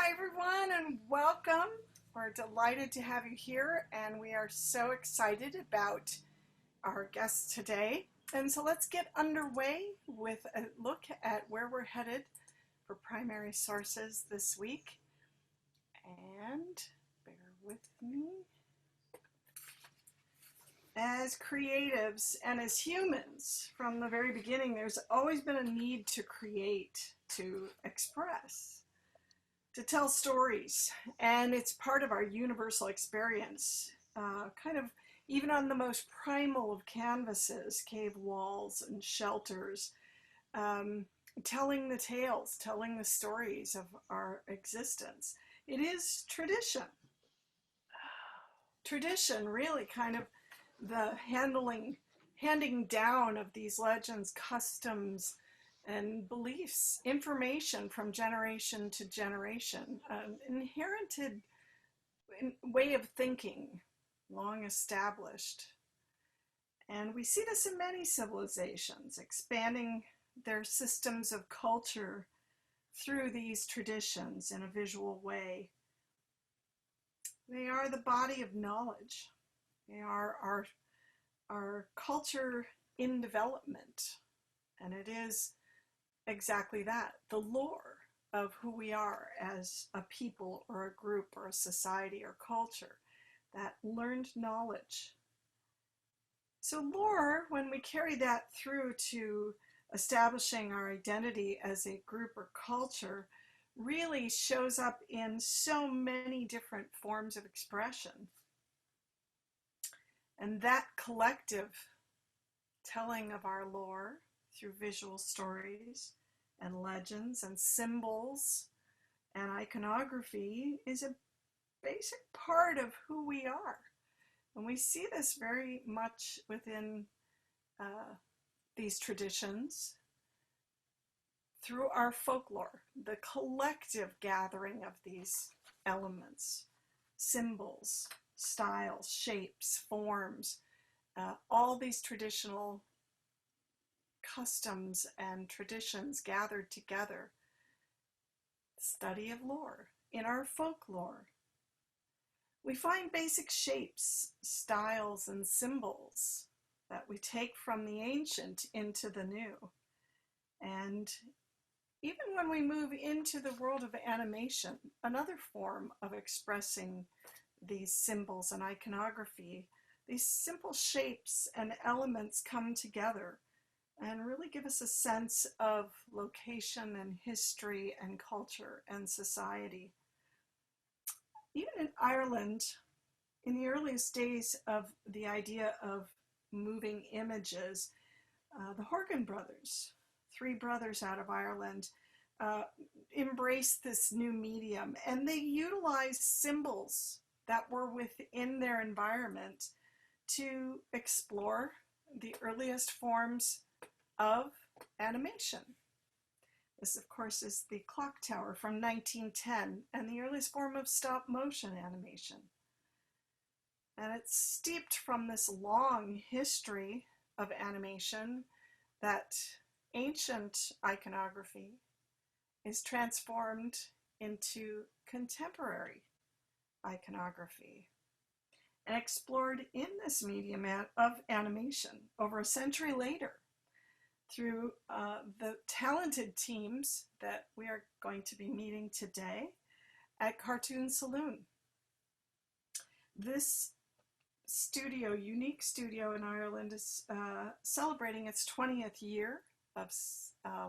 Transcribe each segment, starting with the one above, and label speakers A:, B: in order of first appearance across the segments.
A: Hi everyone and welcome. We're delighted to have you here and we are so excited about our guest today. And so let's get underway with a look at where we're headed for primary sources this week. And bear with me. As creatives and as humans, from the very beginning, there's always been a need to create, to express, to tell stories, and it's part of our universal experience, kind of even on the most primal of canvases, cave walls and shelters, telling the tales, telling the stories of our existence. It is tradition. Tradition, really, kind of the handing down of these legends, customs, and beliefs, information from generation to generation, an inherited way of thinking, long established. And we see this in many civilizations, expanding their systems of culture through these traditions in a visual way. They are the body of knowledge. They are our culture in development. And it is exactly that, the lore of who we are as a people or a group or a society or culture, that learned knowledge. So lore, when we carry that through to establishing our identity as a group or culture, really shows up in so many different forms of expression. And that collective telling of our lore through visual stories and legends and symbols and iconography is a basic part of who we are. And we see this very much within these traditions through our folklore, the collective gathering of these elements, symbols, styles, shapes, forms, all these traditional customs and traditions gathered together. Study of lore. In our folklore, we find basic shapes, styles, and symbols that we take from the ancient into the new. And even when we move into the world of animation, another form of expressing these symbols and iconography, these simple shapes and elements come together and really give us a sense of location and history and culture and society. Even in Ireland, in the earliest days of the idea of moving images, the Horgan brothers, three brothers out of Ireland, embraced this new medium, and they utilized symbols that were within their environment to explore the earliest forms of animation. This, of course, is the clock tower from 1910 and the earliest form of stop motion animation. And it's steeped from this long history of animation that ancient iconography is transformed into contemporary iconography and explored in this medium of animation over a century later through the talented teams that we are going to be meeting today at Cartoon Saloon. This studio, unique studio in Ireland, is celebrating its 20th year of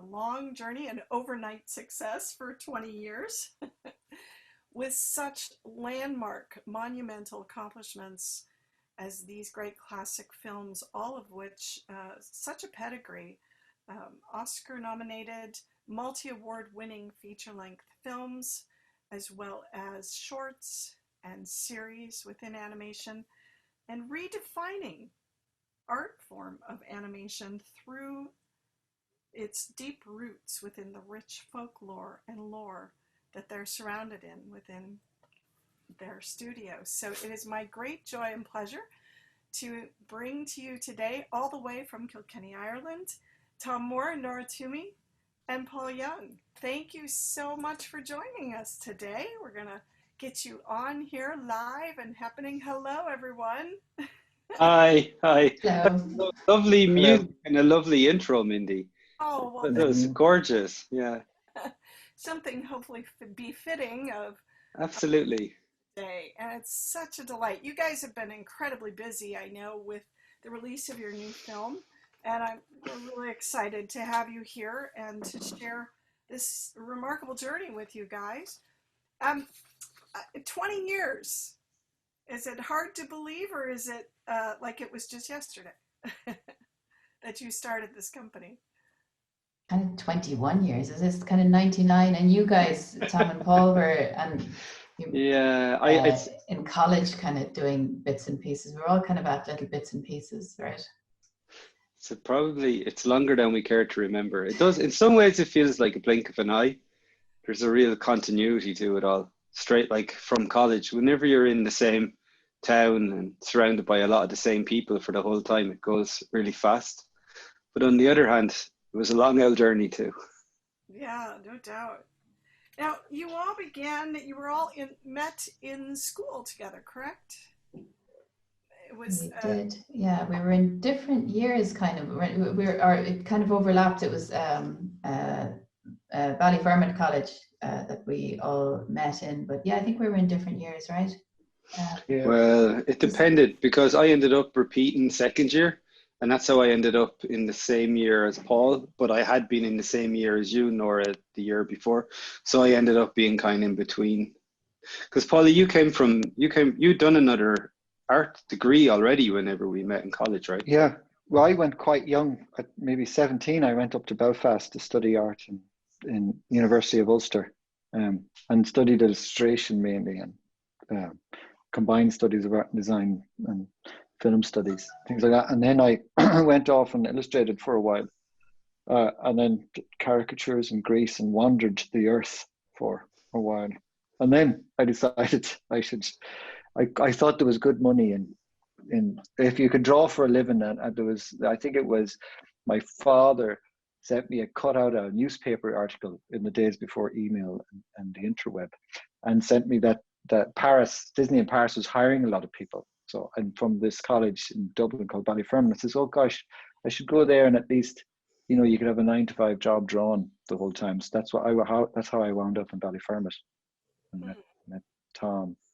A: long journey and overnight success for 20 years with such landmark, monumental accomplishments as these great classic films, all of which such a pedigree, Oscar-nominated, multi-award winning feature-length films, as well as shorts and series within animation, and redefining art form of animation through its deep roots within the rich folklore and lore that they're surrounded in within their studio. So it is my great joy and pleasure to bring to you today, all the way from Kilkenny, Ireland, Tomm and Nora Twomey, and Paul Young. Thank you so much for joining us today. We're going to get you on here live and happening. Hello, everyone.
B: Hi, hi.
C: Hello.
B: Lovely
D: Hello.
B: music and a lovely intro, Mindy.
A: Oh, well,
B: That was gorgeous. Yeah,
A: something hopefully befitting of
B: absolutely.
A: day. And it's such a delight. You guys have been incredibly busy, I know, with the release of your new film. And we're really excited to have you here and to share this remarkable journey with you guys. 20 years. Is it hard to believe, or is it like it was just yesterday that you started this company?
C: Kind of 21 years. Is this kind of 99? And you guys, Tomm and Paul, were in college, kind of doing bits and pieces. We're all kind of at little bits and pieces, right?
B: So probably it's longer than we care to remember. It does. In some ways, it feels like a blink of an eye. There's a real continuity to it all. Straight like from college. Whenever you're in the same town and surrounded by a lot of the same people for the whole time, it goes really fast. But on the other hand, it was a long old journey too.
A: Yeah, no doubt. Now, you were all met in school together, correct?
C: We did, yeah. We were in different years, kind of. It kind of overlapped. It was Ballyfermot College that we all met in. But yeah, I think we were in different years, right?
D: Yeah.
B: Well, it depended because I ended up repeating second year, and that's how I ended up in the same year as Paul. But I had been in the same year as you, Nora, the year before, so I ended up being kind of in between. Because Paula, you'd done another art degree already whenever we met in college, right?
D: Yeah. Well, I went quite young. At maybe 17, I went up to Belfast to study art in University of Ulster, and studied illustration mainly, and combined studies of art and design and film studies, things like that. And then I went off and illustrated for a while, and then did caricatures in Greece and wandered the earth for a while. And then I decided I thought there was good money in if you could draw for a living, and I think it was my father sent me a cutout of a newspaper article in the days before email and the interweb, and sent me that Disney in Paris was hiring a lot of people. So, and from this college in Dublin called Ballyfermot, I says, oh gosh, I should go there, and at least, you could have a 9-to-5 job drawn the whole time. So that's how I wound up in Ballyfermot and met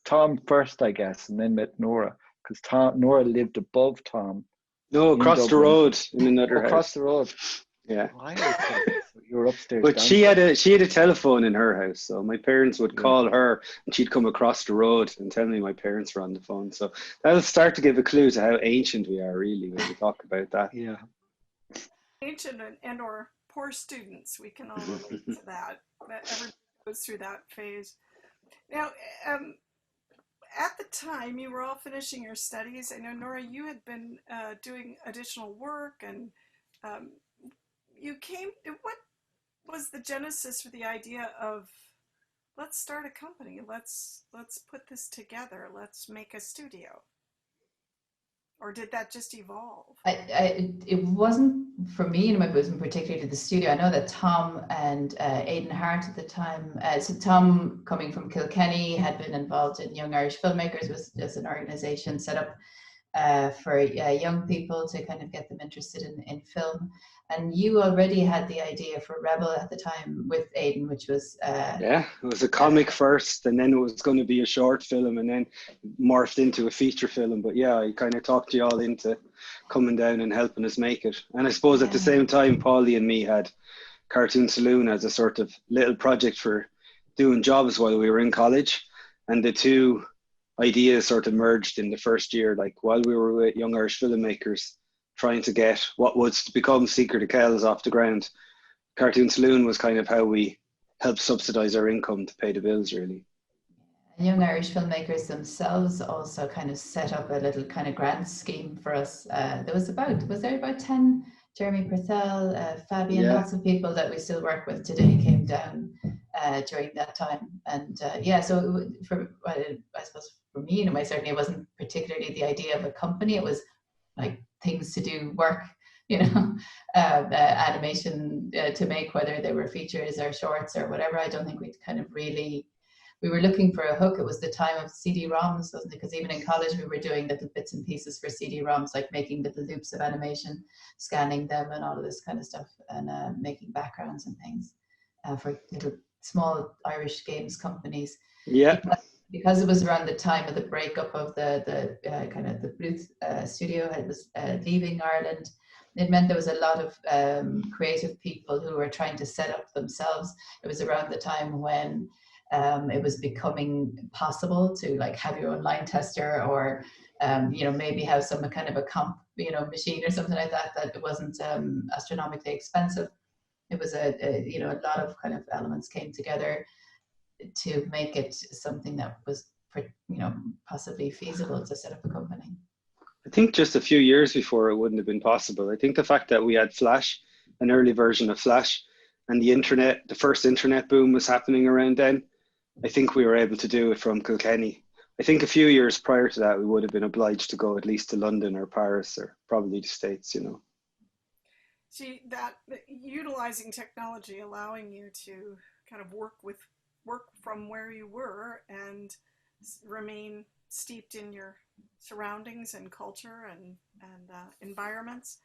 D: Tomm first, I guess, and then met Nora, because Nora lived above Tomm.
B: No, across the road in another house.
D: Across the road.
B: Yeah.
D: So you were upstairs.
B: But she had a telephone in her house, so my parents would call her, and she'd come across the road and tell me my parents were on the phone. So that'll start to give a clue to how ancient we are, really, when we talk about that.
D: Yeah.
A: Ancient and or poor students, we can all relate to that. Everybody goes through that phase. Now, at the time you were all finishing your studies, I know, Nora, you had been doing additional work, and what was the genesis for the idea of, let's start a company, let's put this together, let's make a studio? Or did that just evolve?
C: It wasn't for me, and it wasn't particularly to the studio. I know that Tomm and Aidan Hart at the time, so Tomm, coming from Kilkenny, had been involved in Young Irish Filmmakers, was an organisation set up for young people to kind of get them interested in film. And you already had the idea for Rebel at the time with Aidan, which was...
B: it was a comic first, and then it was going to be a short film, and then morphed into a feature film. But yeah, I kind of talked you all into coming down and helping us make it. And I suppose at the same time, Paulie and me had Cartoon Saloon as a sort of little project for doing jobs while we were in college. And the two ideas sort of merged in the first year, like while we were with Young Irish Filmmakers, trying to get what was to become Secret of Kells off the ground. Cartoon Saloon was kind of how we helped subsidise our income to pay the bills, really.
C: Young Irish Filmmakers themselves also kind of set up a little kind of grant scheme for us. Was there about 10, Jeremy Purcell, Fabian, lots of people that we still work with today came down during that time. And so I suppose for me, certainly it wasn't particularly the idea of a company. It was like things to do, work animation to make, whether they were features or shorts or whatever. I don't think we'd kind of really, we were looking for a hook. It was the time of CD-ROMs, wasn't it? Because even in college, we were doing little bits and pieces for CD-ROMs, like making little loops of animation, scanning them and all of this kind of stuff, and making backgrounds and things for little small Irish games companies.
B: Yeah.
C: Because it was around the time of the breakup of the kind of the Bluth studio, it was leaving Ireland. It meant there was a lot of creative people who were trying to set up themselves. It was around the time when it was becoming possible to like have your own line tester, or maybe have some kind of a comp machine or something like that. That it wasn't astronomically expensive. It was a lot of kind of elements came together to make it something that was possibly feasible to set up a company.
B: I think just a few years before it wouldn't have been possible. I think the fact that we had Flash, an early version of Flash, and the internet, the first internet boom was happening around then. I think we were able to do it from Kilkenny. I think a few years prior to that, we would have been obliged to go at least to London or Paris or probably the States,
A: See, that utilizing technology, allowing you to kind of work from where you were and remain steeped in your surroundings and culture and environments.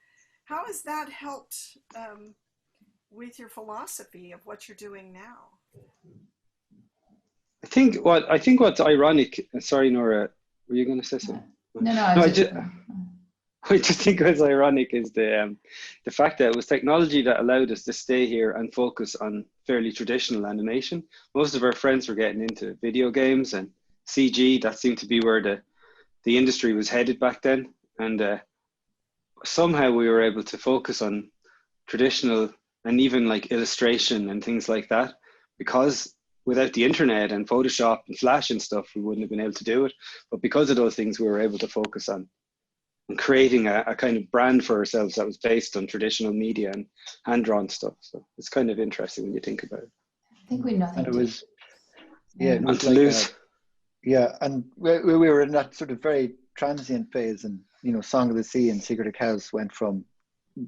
A: How has that helped with your philosophy of what you're doing now?
B: I think what's ironic. Sorry, Nora, were you going to say something?
C: No,
B: I just think what's ironic is the fact that it was technology that allowed us to stay here and focus on fairly traditional animation. Most of our friends were getting into video games and CG. That seemed to be where the industry was headed back then. And somehow we were able to focus on traditional and even like illustration and things like that, because without the internet and Photoshop and Flash and stuff, we wouldn't have been able to do it. But because of those things, we were able to focus on creating a kind of brand for ourselves that was based on traditional media and hand-drawn stuff. So it's kind of interesting when you think about it.
C: I think we nothing.
D: And it was,
B: and to lose.
D: And we were in that sort of very transient phase, and Song of the Sea and Secret of Cows went from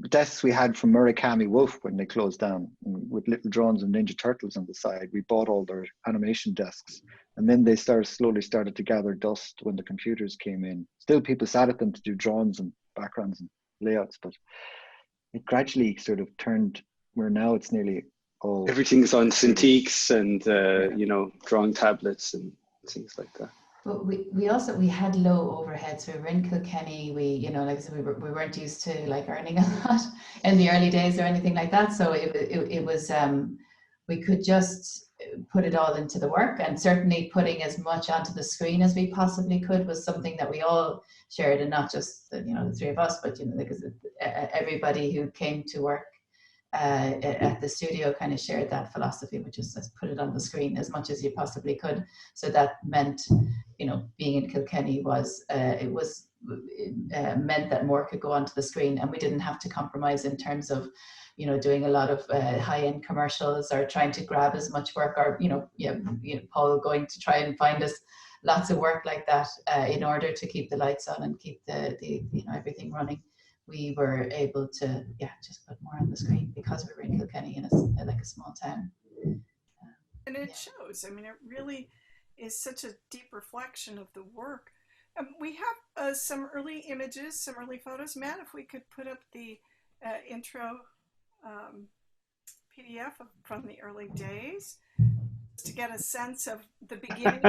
D: desks we had from Murakami Wolf when they closed down, and with Little Drones and Ninja Turtles on the side. We bought all their animation desks, and then they slowly started to gather dust when the computers came in. Still, people sat at them to do drawings and backgrounds and layouts, but it gradually sort of turned where now it's nearly all
B: everything's on Cintiqs and drawing tablets and things like that.
C: But we had low overheads. We were in Kilkenny. Like I said, we weren't used to like earning a lot in the early days or anything like that. So it was we could just put it all into the work, and certainly putting as much onto the screen as we possibly could was something that we all shared, and not just the three of us, but because everybody who came to work at the studio kind of shared that philosophy, which is just put it on the screen as much as you possibly could. So that meant, being in Kilkenny meant that more could go onto the screen, and we didn't have to compromise in terms of, doing a lot of high-end commercials or trying to grab as much work, or Paul going to try and find us lots of work like that in order to keep the lights on and keep the everything running. We were able to just put more on the screen because we were in Kilkenny in a small town.
A: And it shows. I mean, it really is such a deep reflection of the work. We have some early images, some early photos. Matt, if we could put up the intro PDF from the early days to get a sense of the beginning.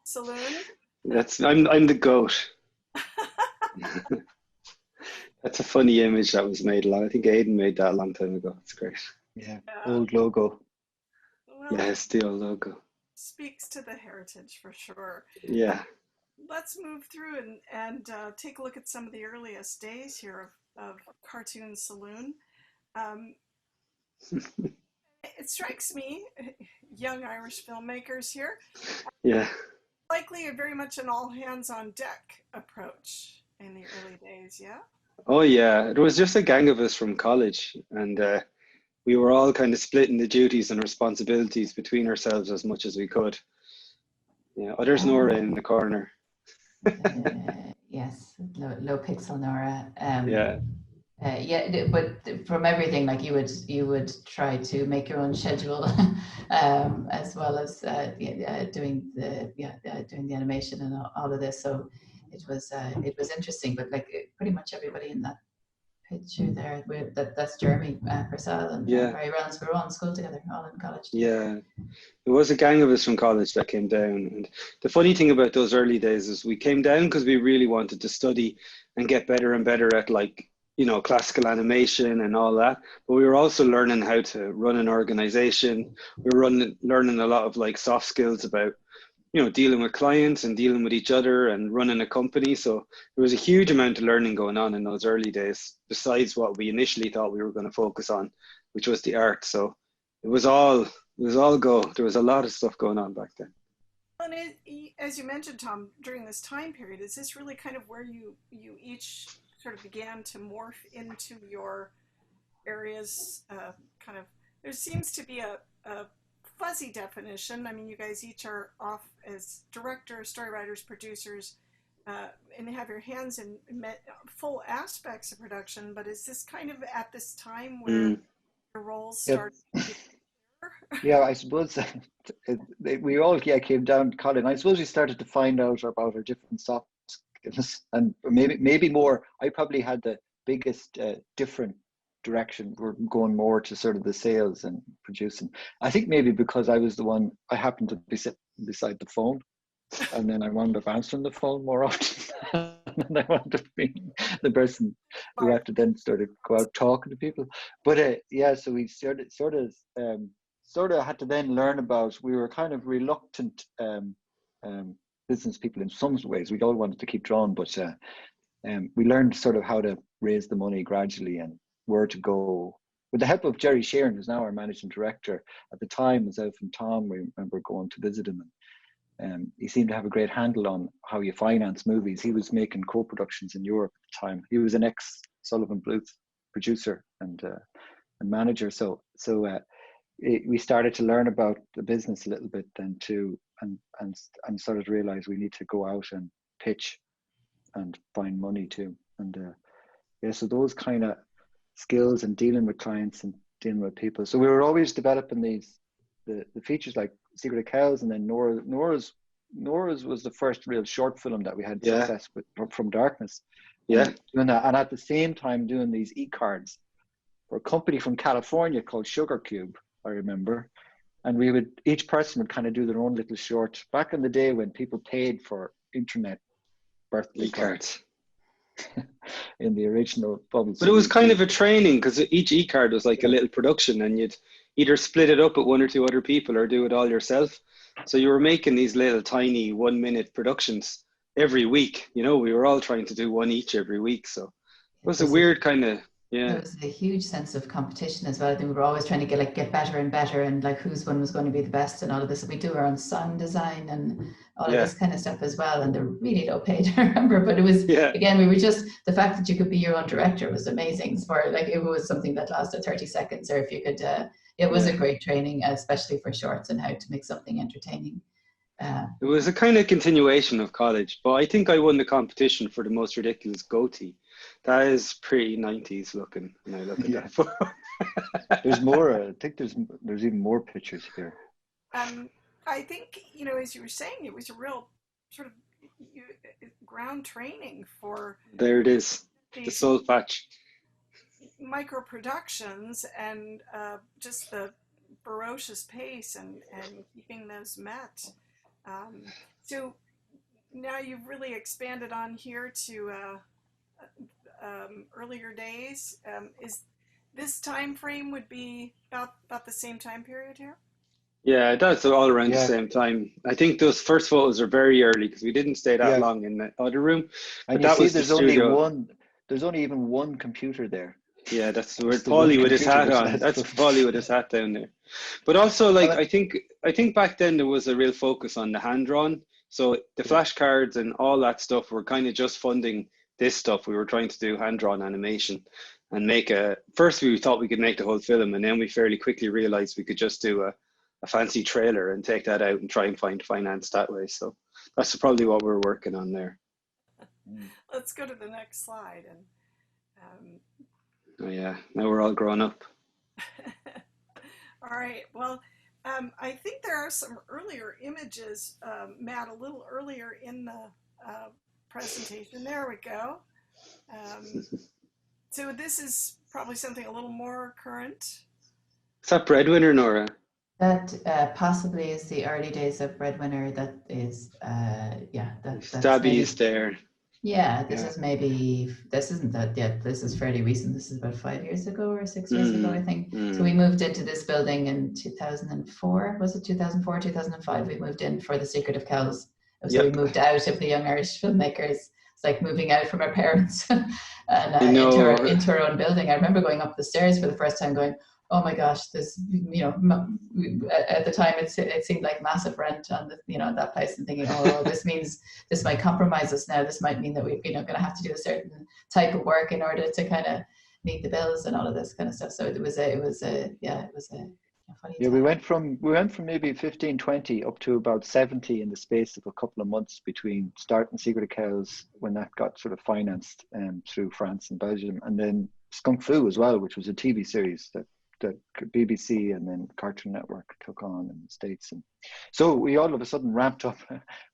A: Saloon.
B: I'm the goat. That's a funny image that was made I think Aidan made that a long time ago. It's great.
D: Yeah, old logo.
A: Well,
B: yes, the old logo.
A: Speaks to the heritage for sure.
B: Yeah.
A: Let's move through and take a look at some of the earliest days here of Cartoon Saloon. It strikes me, young Irish filmmakers here.
B: Yeah.
A: Likely very much an all hands on deck approach in the early days, yeah?
B: Oh yeah, it was just a gang of us from college, and we were all kind of splitting the duties and responsibilities between ourselves as much as we could. Yeah, there's Nora in the corner.
C: Yes, low pixel Nora.
B: Yeah.
C: But from everything, like you would try to make your own schedule, as well as doing the animation and all of this. So it was interesting. But like pretty much everybody in that picture there, that's Jeremy Purcell and Barry Rollins. We were all in school together, all in college together.
B: Yeah. There was a gang of us from college that came down. And the funny thing about those early days is we came down because we really wanted to study and get better and better at, like, you know, classical animation and all that. But we were also learning how to run an organization. We were learning a lot of like soft skills about, you know, dealing with clients and dealing with each other and running a company. So there was a huge amount of learning going on in those early days, besides what we initially thought we were going to focus on, which was the art. So it was all go. There was a lot of stuff going on back then.
A: And as you mentioned, Tomm, during this time period, is this really kind of where you each sort of began to morph into your areas? Kind of, there seems to be a fuzzy definition. I mean, you guys each are off as directors, story writers, producers, and have your hands in full aspects of production. But is this kind of at this time where your roles start?
D: Yeah, I suppose we all came down to college. I suppose we started to find out about our different soft skills, and maybe more. I probably had the biggest different direction. We're going more to sort of the sales and producing. I think maybe because I was the one, I happened to be sitting beside the phone, and then I wound up answering the phone more often. And I wound up being the person who had to then sort of go out talking to people. But so we sort of had to then learn about, we were kind of reluctant business people in some ways. We all wanted to keep drawing, but we learned sort of how to raise the money gradually and where to go. With the help of Jerry Sheeran, who's now our managing director, at the time myself and Tomm, we remember going to visit him, and he seemed to have a great handle on how you finance movies. He was making co-productions in Europe at the time. He was an ex-Sullivan Bluth producer and manager. So we started to learn about the business a little bit then too, and started to realize we need to go out and pitch and find money too. And so those kind of skills and dealing with clients and dealing with people. So we were always developing the features like Secret of Cows, and then Nora's was the first real short film that we had success with, From Darkness. And at the same time doing these e-cards for a company from California called Sugar Cube, I remember. And each person would kind of do their own little short. Back in the day when people paid for internet birthday cards in the original bubble.
B: But it was kind of a training, because each e-card was like a little production, and you'd either split it up with one or two other people or do it all yourself. So you were making these little tiny 1-minute productions every week. You know, we were all trying to do one each every week. So it was a weird kind of,
C: There was a huge sense of competition as well. I think we were always trying to get better and better, and like whose one was going to be the best and all of this. We do our own sound design and all of this kind of stuff as well. And they're really low paid, I remember. But it was again, we were just, the fact that you could be your own director was amazing. For like, it was something that lasted 30 seconds, or if you could, it was a great training, especially for shorts and how to make something entertaining.
B: It was a kind of continuation of college, but I think I won the competition for the most ridiculous goatee. That is pretty 90s looking when I look at that photo.
D: There's more. I think there's even more pictures here.
A: I think, you know, as you were saying, it was a real sort of ground training for.
B: There it is, the soul patch.
A: Micro productions and just the ferocious pace and keeping those met. So now you've really expanded on here to earlier days. Is this time frame would be about the same time period here? Yeah,
B: that's all around the same time. I think those first photos are very early because we didn't stay that long in the other room.
D: And you see, there's only even one computer there.
B: Yeah, that's where Paulie with his hat on. That's Paulie with his hat down there. But also, like, I think back then there was a real focus on the hand drawn. So the flashcards and all that stuff were kind of just funding this stuff. We were trying to do hand drawn animation and first we thought we could make the whole film, and then we fairly quickly realized we could just do a fancy trailer and take that out and try and find finance that way. So that's probably what we're working on there.
A: Let's go to the next slide. And
B: Oh yeah, now we're all grown up.
A: All right. Well, I think there are some earlier images, Matt, a little earlier in the presentation. There we go. So this is probably something a little more current.
B: Is that Breadwinner, Nora?
C: That possibly is the early days of Breadwinner. That is, that's maybe,
B: Stabbies there.
C: yeah, this isn't that yet. This is fairly recent. This is about 5 years ago or 6 years ago, I think. So we moved into this building in 2004. Was it 2004, 2005? We moved in for The Secret of Kells. So we moved out of the Young Irish Filmmakers. It's like moving out from our parents and into our own building. I remember going up the stairs for the first time going, oh my gosh, this, at the time it seemed like massive rent on that place, and thinking, oh, this means this might compromise us now. This might mean that we're going to have to do a certain type of work in order to kind of meet the bills and all of this kind of stuff. So it was a funny time.
D: We went from maybe 15, 20 up to about 70 in the space of a couple of months between starting Secret of Kells, when that got sort of financed through France and Belgium, and then Skunk Flu as well, which was a TV series that BBC and then Cartoon Network took on in the States. And so we all of a sudden ramped up.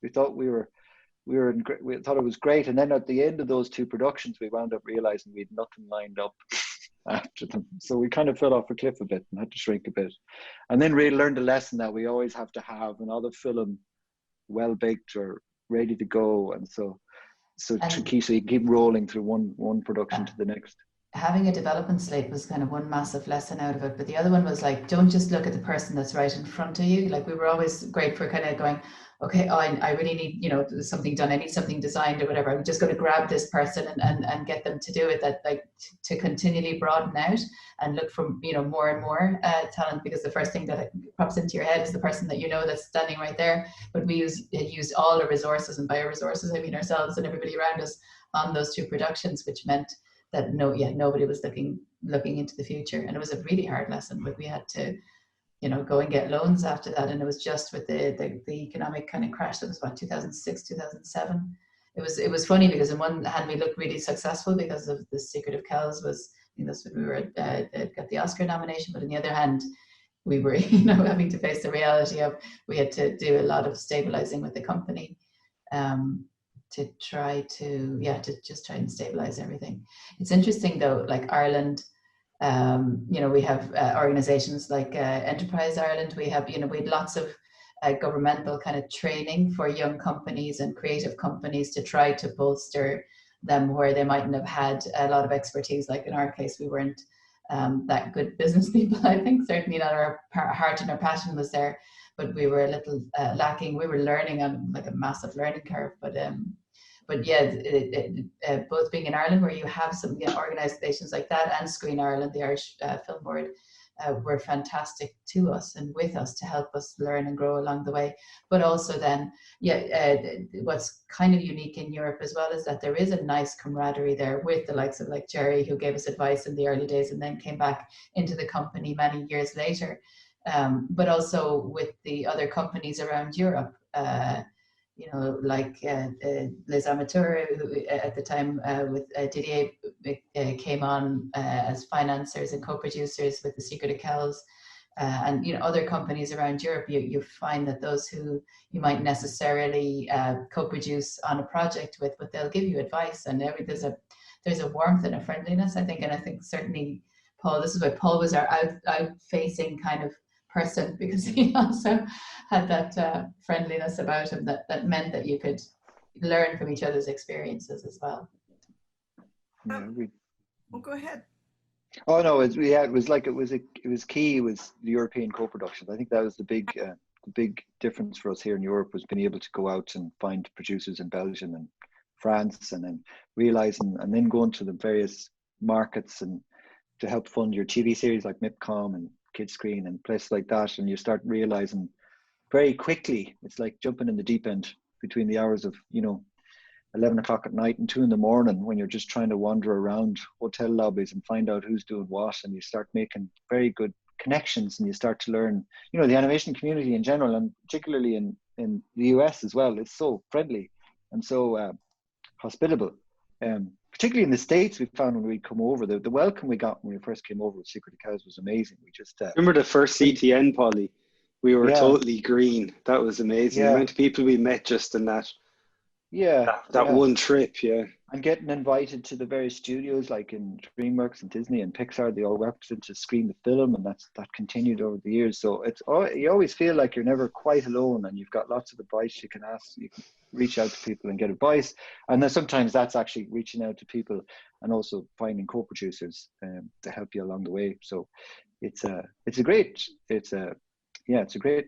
D: We thought we thought it was great. And then at the end of those two productions, we wound up realizing we had nothing lined up after them. So we kind of fell off a cliff a bit and had to shrink a bit. And then we learned a lesson that we always have to have another film well baked or ready to go. And so you keep rolling through one production to the next.
C: Having a development slate was kind of one massive lesson out of it, but the other one was like, don't just look at the person that's right in front of you. Like, we were always great for kind of going, okay, I really need, something done. I need something designed or whatever. I'm just going to grab this person and get them to do it. That, like, to continually broaden out and look for, more and more talent, because the first thing that pops into your head is the person that that's standing right there. But we used all our resources, and by our resources, I mean ourselves and everybody around us, on those two productions, which meant that nobody was looking into the future. And it was a really hard lesson, but we had to go and get loans after that. And it was just with the economic kind of crash that was about 2006, 2007. It was funny, because on one hand we looked really successful because of The Secret of Kells was, that's when we were got the Oscar nomination, but on the other hand we were having to face the reality of we had to do a lot of stabilizing with the company to try to just try and stabilize everything. It's interesting though, like Ireland, we have organizations like Enterprise Ireland. We had lots of governmental kind of training for young companies and creative companies to try to bolster them where they mightn't have had a lot of expertise. Like in our case, we weren't that good business people. I think certainly not our heart and our passion was there, but we were a little lacking. We were learning on like a massive learning curve, but yeah, both being in Ireland, where you have some organisations like that, and Screen Ireland, the Irish Film Board, were fantastic to us and with us to help us learn and grow along the way. But also then, what's kind of unique in Europe as well is that there is a nice camaraderie there with the likes of like Jerry, who gave us advice in the early days and then came back into the company many years later. But also with the other companies around Europe, like Les Amateurs, who at the time with Didier came on as financiers and co-producers with The Secret of Kells, and other companies around Europe. You find that those who you might necessarily co-produce on a project with, but they'll give you advice, and there's a warmth and a friendliness, I think. And I think certainly Paul, this is why Paul was our out-facing kind of person, because he also had that friendliness about him that meant that you could learn from each other's experiences as well.
A: Well, go ahead.
D: Oh no, it was key. It was the European co-productions. I think that was the big difference for us here in Europe, was being able to go out and find producers in Belgium and France, and then realizing, and then going to the various markets and to help fund your TV series like MIPCOM and Kids Screen and places like that. And you start realizing very quickly, it's like jumping in the deep end between the hours of 11 o'clock at night and 2 in the morning, when you're just trying to wander around hotel lobbies and find out who's doing what. And you start making very good connections, and you start to learn, the animation community in general, and particularly in the US as well, is so friendly and so hospitable. particularly in the States, we found when we come over, the welcome we got when we first came over with Secret of Cows was amazing. We just
B: remember the first CTN, Polly? We were
D: yeah,
B: totally green. That was amazing. The
D: yeah,
B: amount of people we met just in that
D: yeah,
B: that
D: yeah.
B: one trip, yeah.
D: And getting invited to the various studios like in DreamWorks and Disney and Pixar, they all represent to screen the film, and that continued over the years. So you always feel like you're never quite alone, and you've got lots of advice you can ask. You can reach out to people and get advice, and then sometimes that's actually reaching out to people and also finding co-producers to help you along the way. So it's a great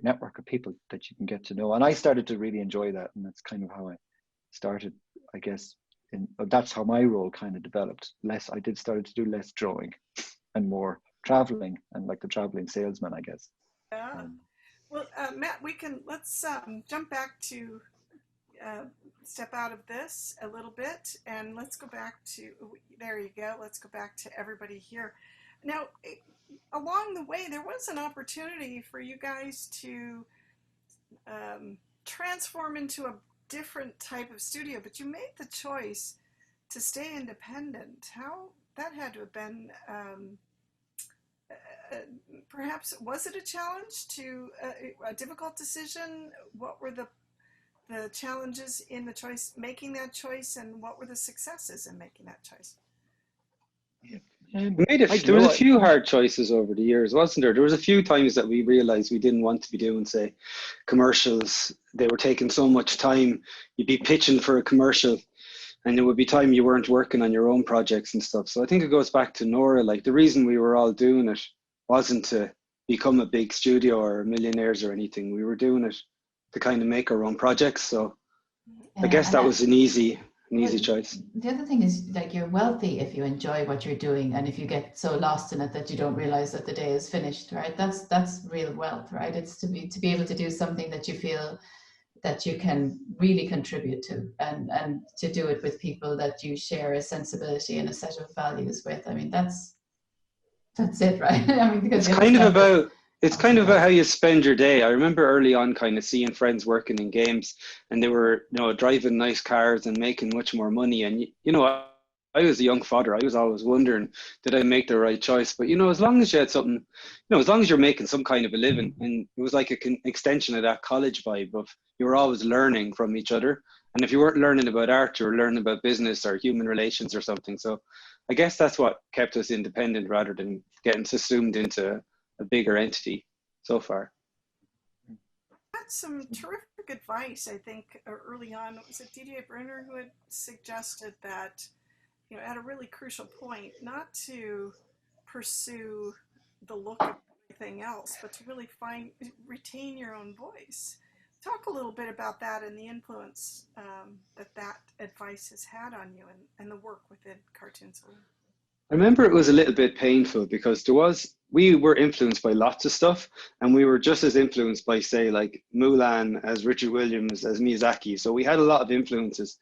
D: network of people that you can get to know, and I started to really enjoy that, and that's kind of how I started, I guess. That's how my role kind of developed. I did started to do less drawing and more traveling, and like the traveling salesman, I guess.
A: Yeah. Well, Matt, let's jump back to step out of this a little bit, and let's go back to, there you go, let's go back to everybody here. Now, along the way, there was an opportunity for you guys to transform into a different type of studio, but you made the choice to stay independent. How that had to have been, perhaps, was it a challenge, to a difficult decision? What were the challenges in the choice, making that choice, and what were the successes in making that choice?
B: There was a few hard choices over the years, wasn't there? There was a few times that we realized we didn't want to be doing, say, commercials. They were taking so much time. You'd be pitching for a commercial, and there would be time you weren't working on your own projects and stuff. So I think it goes back to Nora. Like, the reason we were all doing it wasn't to become a big studio or millionaires or anything. We were doing it to kind of make our own projects. So I guess that was an easy choice.
C: The other thing is, like, you're wealthy if you enjoy what you're doing, and if you get so lost in it that you don't realize that the day is finished, right? That's real wealth, right? It's to be able to do something that you feel that you can really contribute to, and to do it with people that you share a sensibility and a set of values with. I mean, that's it, right? I mean, because
B: it's kind of about how you spend your day. I remember early on kind of seeing friends working in games, and they were, driving nice cars and making much more money. And, I was a young father. I was always wondering, did I make the right choice? But, as long as you had something, as long as you're making some kind of a living, and it was like an extension of that college vibe of, you were always learning from each other. And if you weren't learning about art, you were learning about business or human relations or something. So I guess that's what kept us independent rather than getting subsumed into a bigger entity so far.
A: That's some terrific advice, I think, early on. Was it DJ Brunner who had suggested that, at a really crucial point, not to pursue the look of everything else, but to really retain your own voice. Talk a little bit about that and the influence that advice has had on you and the work within Cartoon Saloon.
B: I remember it was a little bit painful because we were influenced by lots of stuff, and we were just as influenced by, say, like Mulan, as Richard Williams, as Miyazaki. So we had a lot of influences.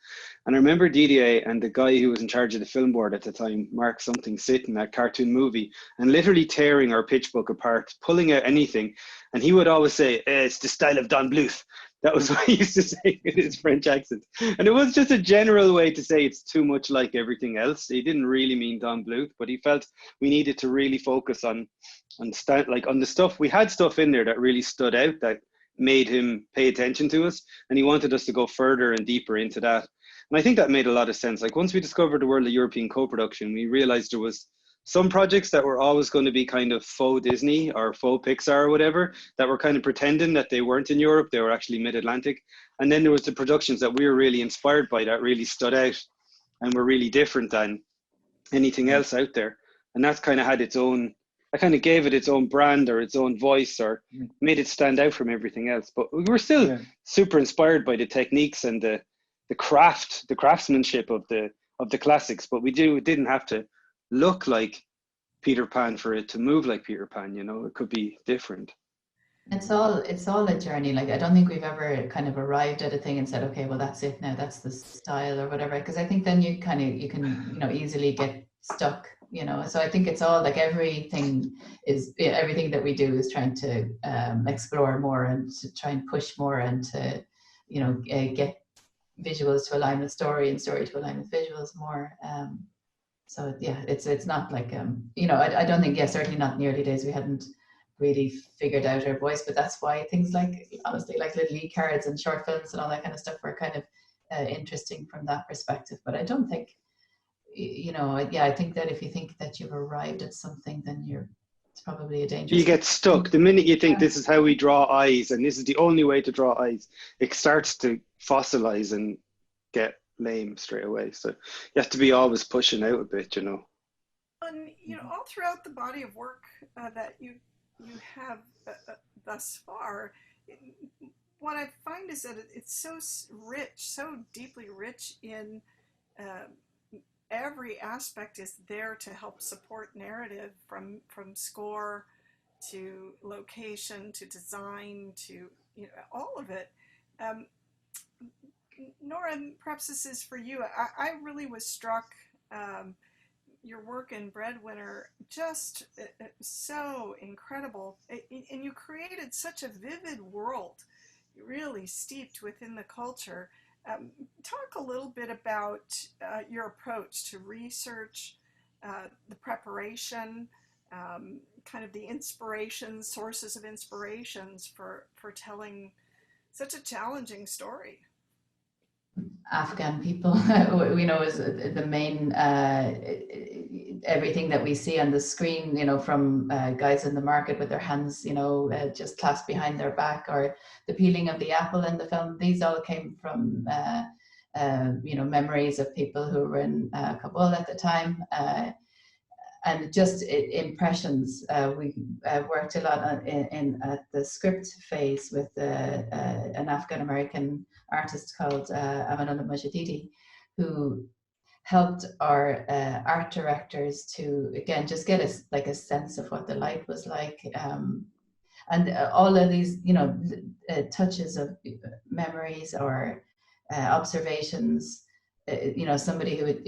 B: And I remember DDA and the guy who was in charge of the film board at the time, Mark something, sitting at Cartoon Movie and literally tearing our pitch book apart, pulling out anything. And he would always say, it's the style of Don Bluth. That was what he used to say in his French accent. And it was just a general way to say it's too much like everything else. He didn't really mean Don Bluth, but he felt we needed to really focus on the stuff. We had stuff in there that really stood out, that made him pay attention to us. And he wanted us to go further and deeper into that. And I think that made a lot of sense. Like, once we discovered the world of European co-production, we realized there was some projects that were always going to be kind of faux Disney or faux Pixar or whatever, that were kind of pretending that they weren't in Europe, they were actually mid-Atlantic. And then there was the productions that we were really inspired by that really stood out and were really different than anything else out there. And that's kind of had its own, I kind of gave it its own brand or its own voice, or made it stand out from everything else. But we were still super inspired by the techniques and the craftsmanship of the classics, but we didn't have to look like Peter Pan for it to move like Peter Pan. It could be different.
C: It's all a journey. Like, I don't think we've ever kind of arrived at a thing and said, okay, well, that's it now, that's the style or whatever, because I think then you can easily get stuck, so I think it's all like everything that we do is trying to explore more and to try and push more and to get visuals to align with story and story to align with visuals more. So yeah, it's not like I don't think, certainly not in the early days we hadn't really figured out our voice, but that's why things like, honestly, like little e-cards and short films and all that kind of stuff were kind of interesting from that perspective. But I don't think, I think that if you think that you've arrived at something, then it's probably a dangerous.
B: You get stuck. The minute you think this is how we draw eyes and this is the only way to draw eyes, it starts to fossilize and get lame straight away. So you have to be always pushing out a bit, And
A: all throughout the body of work that you have thus far, what I find is that it's so rich, so deeply rich in every aspect is there to help support narrative, from score to location to design to all of it. Nora, perhaps this is for you. I really was struck. Your work in Breadwinner, just so incredible. And you created such a vivid world, really steeped within the culture. Talk a little bit about your approach to research, the preparation, kind of the inspirations, sources of inspirations for telling such a challenging story.
C: Afghan people, is the main, everything that we see on the screen, from guys in the market with their hands, just clasped behind their back, or the peeling of the apple in the film. These all came from, memories of people who were in Kabul at the time. And just impressions. We worked a lot at the script phase with an Afghan-American artist called Amanullah Mujahidi, who helped our art directors to, again, just get a sense of what the light was like. And all of these, touches of memories or observations, somebody who would,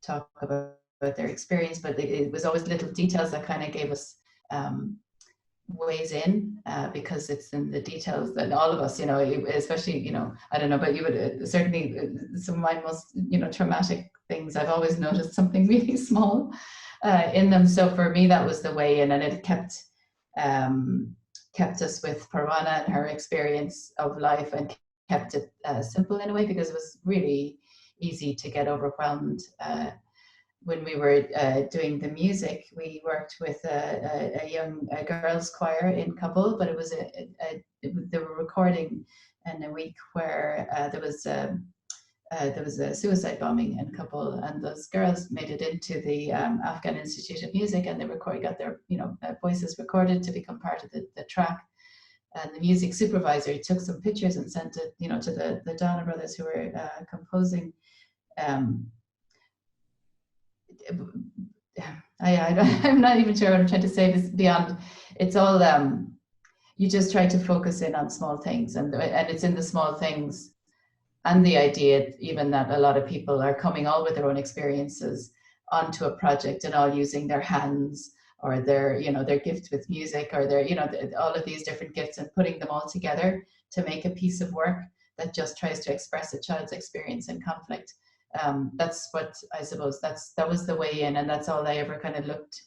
C: talk about their experience, but it was always little details that kind of gave us ways in, because it's in the details that all of us, especially, I don't know, but you would certainly, some of my most, traumatic things, I've always noticed something really small in them. So for me, that was the way in, and it kept us with Parwana and her experience of life, and kept it simple in a way, because it was really easy to get overwhelmed. When we were doing the music, we worked with a young girls' choir in Kabul, but it was they were recording in a week where there was a suicide bombing in Kabul, and those girls made it into the Afghan Institute of Music, and they got their voices recorded to become part of the track. And the music supervisor took some pictures and sent it, to the Donna brothers who were composing. I'm not even sure what I'm trying to say. This beyond, it's all you just try to focus in on small things, and it's in the small things, and the idea even that a lot of people are coming all with their own experiences onto a project, and all using their hands or their their gift with music, or their all of these different gifts, and putting them all together to make a piece of work that just tries to express a child's experience in conflict. That's what I suppose that was the way in, and that's all I ever kind of looked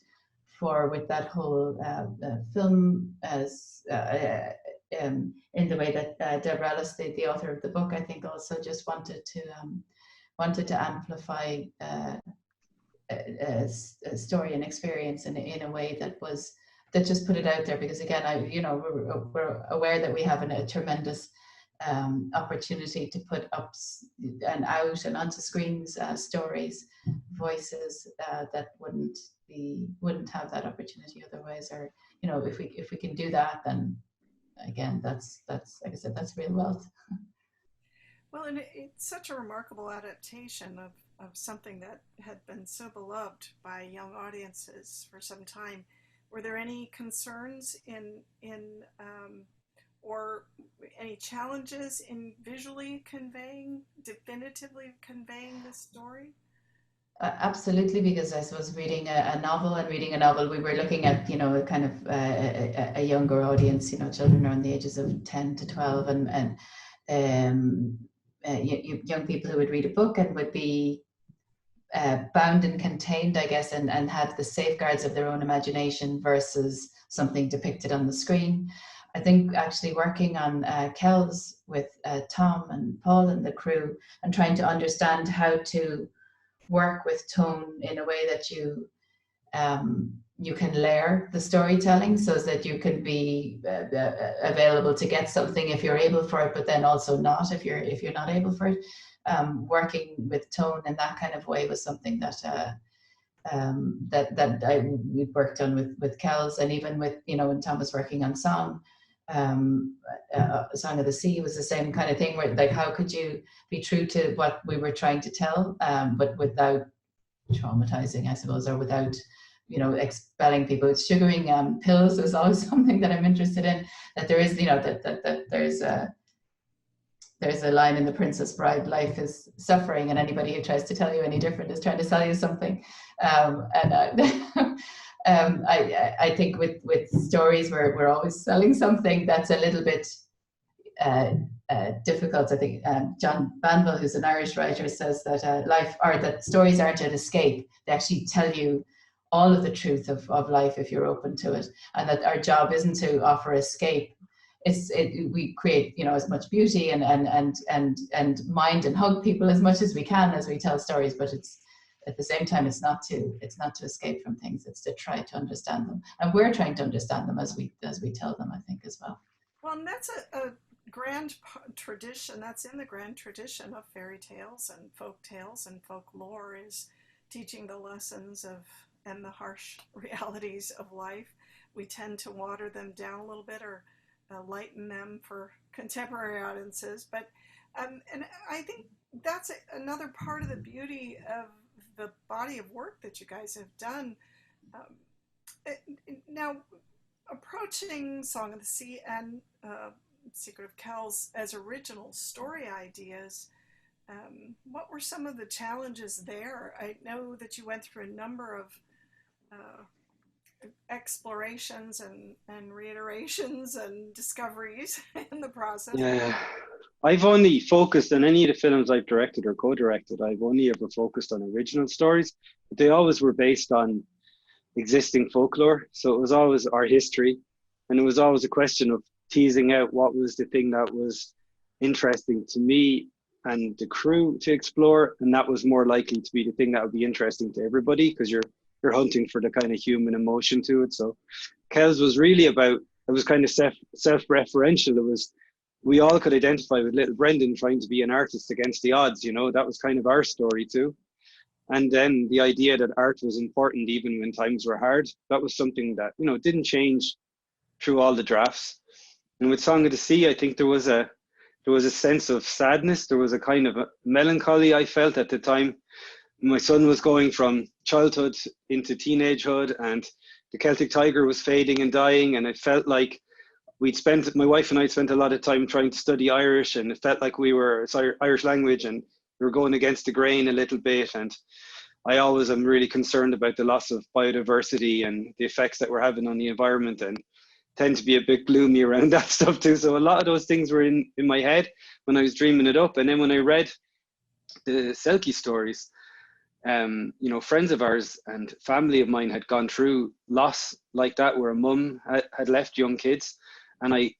C: for with that whole film, as in the way that Deborah Ellis, the author of the book, I think also just wanted to amplify a story and experience in a way that just put it out there, because again, we're aware that we have a tremendous opportunity to put up and out and onto screens stories, voices that wouldn't have that opportunity otherwise. Or if we can do that, then again, that's like I said, that's real wealth.
A: Well, and it's such a remarkable adaptation of something that had been so beloved by young audiences for some time. Were there any concerns in or any challenges in definitively conveying this story?
C: Absolutely, because I suppose reading a novel, we were looking at, kind of a younger audience, children around the ages of 10 to 12, and young people who would read a book and would be bound and contained, I guess, and have the safeguards of their own imagination versus something depicted on the screen. I think actually working on Kells with Tomm and Paul and the crew, and trying to understand how to work with tone in a way that you can layer the storytelling so that you can be available to get something if you're able for it, but then also not if you're not able for it. Working with tone in that kind of way was something that we worked on with Kells, and even with, when Tom was working on Song of the Sea was the same kind of thing, where like, how could you be true to what we were trying to tell, but without traumatizing, I suppose, or without expelling people. Sugaring pills is always something that I'm interested in. That there is, that there's a line in The Princess Bride: life is suffering, and anybody who tries to tell you any different is trying to sell you something. I think with stories, we're always selling something that's a little bit difficult. I think John Banville, who's an Irish writer, says that that stories aren't an escape. They actually tell you all of the truth of life if you're open to it, and that our job isn't to offer escape. We create as much beauty and mind and hug people as much as we can as we tell stories, but it's at the same time it's not to escape from things. It's to try to understand them, and we're trying to understand them as we tell them, I think, as well.
A: Well, and that's a grand tradition. That's in the grand tradition of fairy tales and folk tales and folklore, is teaching the lessons of and the harsh realities of life. We tend to water them down a little bit, or lighten them for contemporary audiences, but and I think that's another part of the beauty of the body of work that you guys have done. Now, approaching Song of the Sea and Secret of Kells as original story ideas, what were some of the challenges there? I know that you went through a number of explorations and reiterations and discoveries in the process.
B: Yeah, I've only focused on any of the films I've directed or co-directed. I've only ever focused on original stories, but they always were based on existing folklore. So it was always our history, and it was always a question of teasing out what was the thing that was interesting to me and the crew to explore, and that was more likely to be the thing that would be interesting to everybody, because you're hunting for the kind of human emotion to it. So Kells was really about, it was kind of self-referential. It was, we all could identify with little Brendan trying to be an artist against the odds, that was kind of our story too. And then the idea that art was important even when times were hard, that was something that, didn't change through all the drafts. And with Song of the Sea, I think there was a sense of sadness. There was a kind of a melancholy I felt at the time. My son was going from childhood into teenagehood, and the Celtic tiger was fading and dying. And it felt like my wife and I spent a lot of time trying to study Irish, and it felt like it's Irish language, and we were going against the grain a little bit. And I always am really concerned about the loss of biodiversity and the effects that we're having on the environment, and tend to be a bit gloomy around that stuff too. So a lot of those things were in my head when I was dreaming it up. And then when I read the Selkie stories, friends of ours and family of mine had gone through loss like that, where a mum had left young kids, and I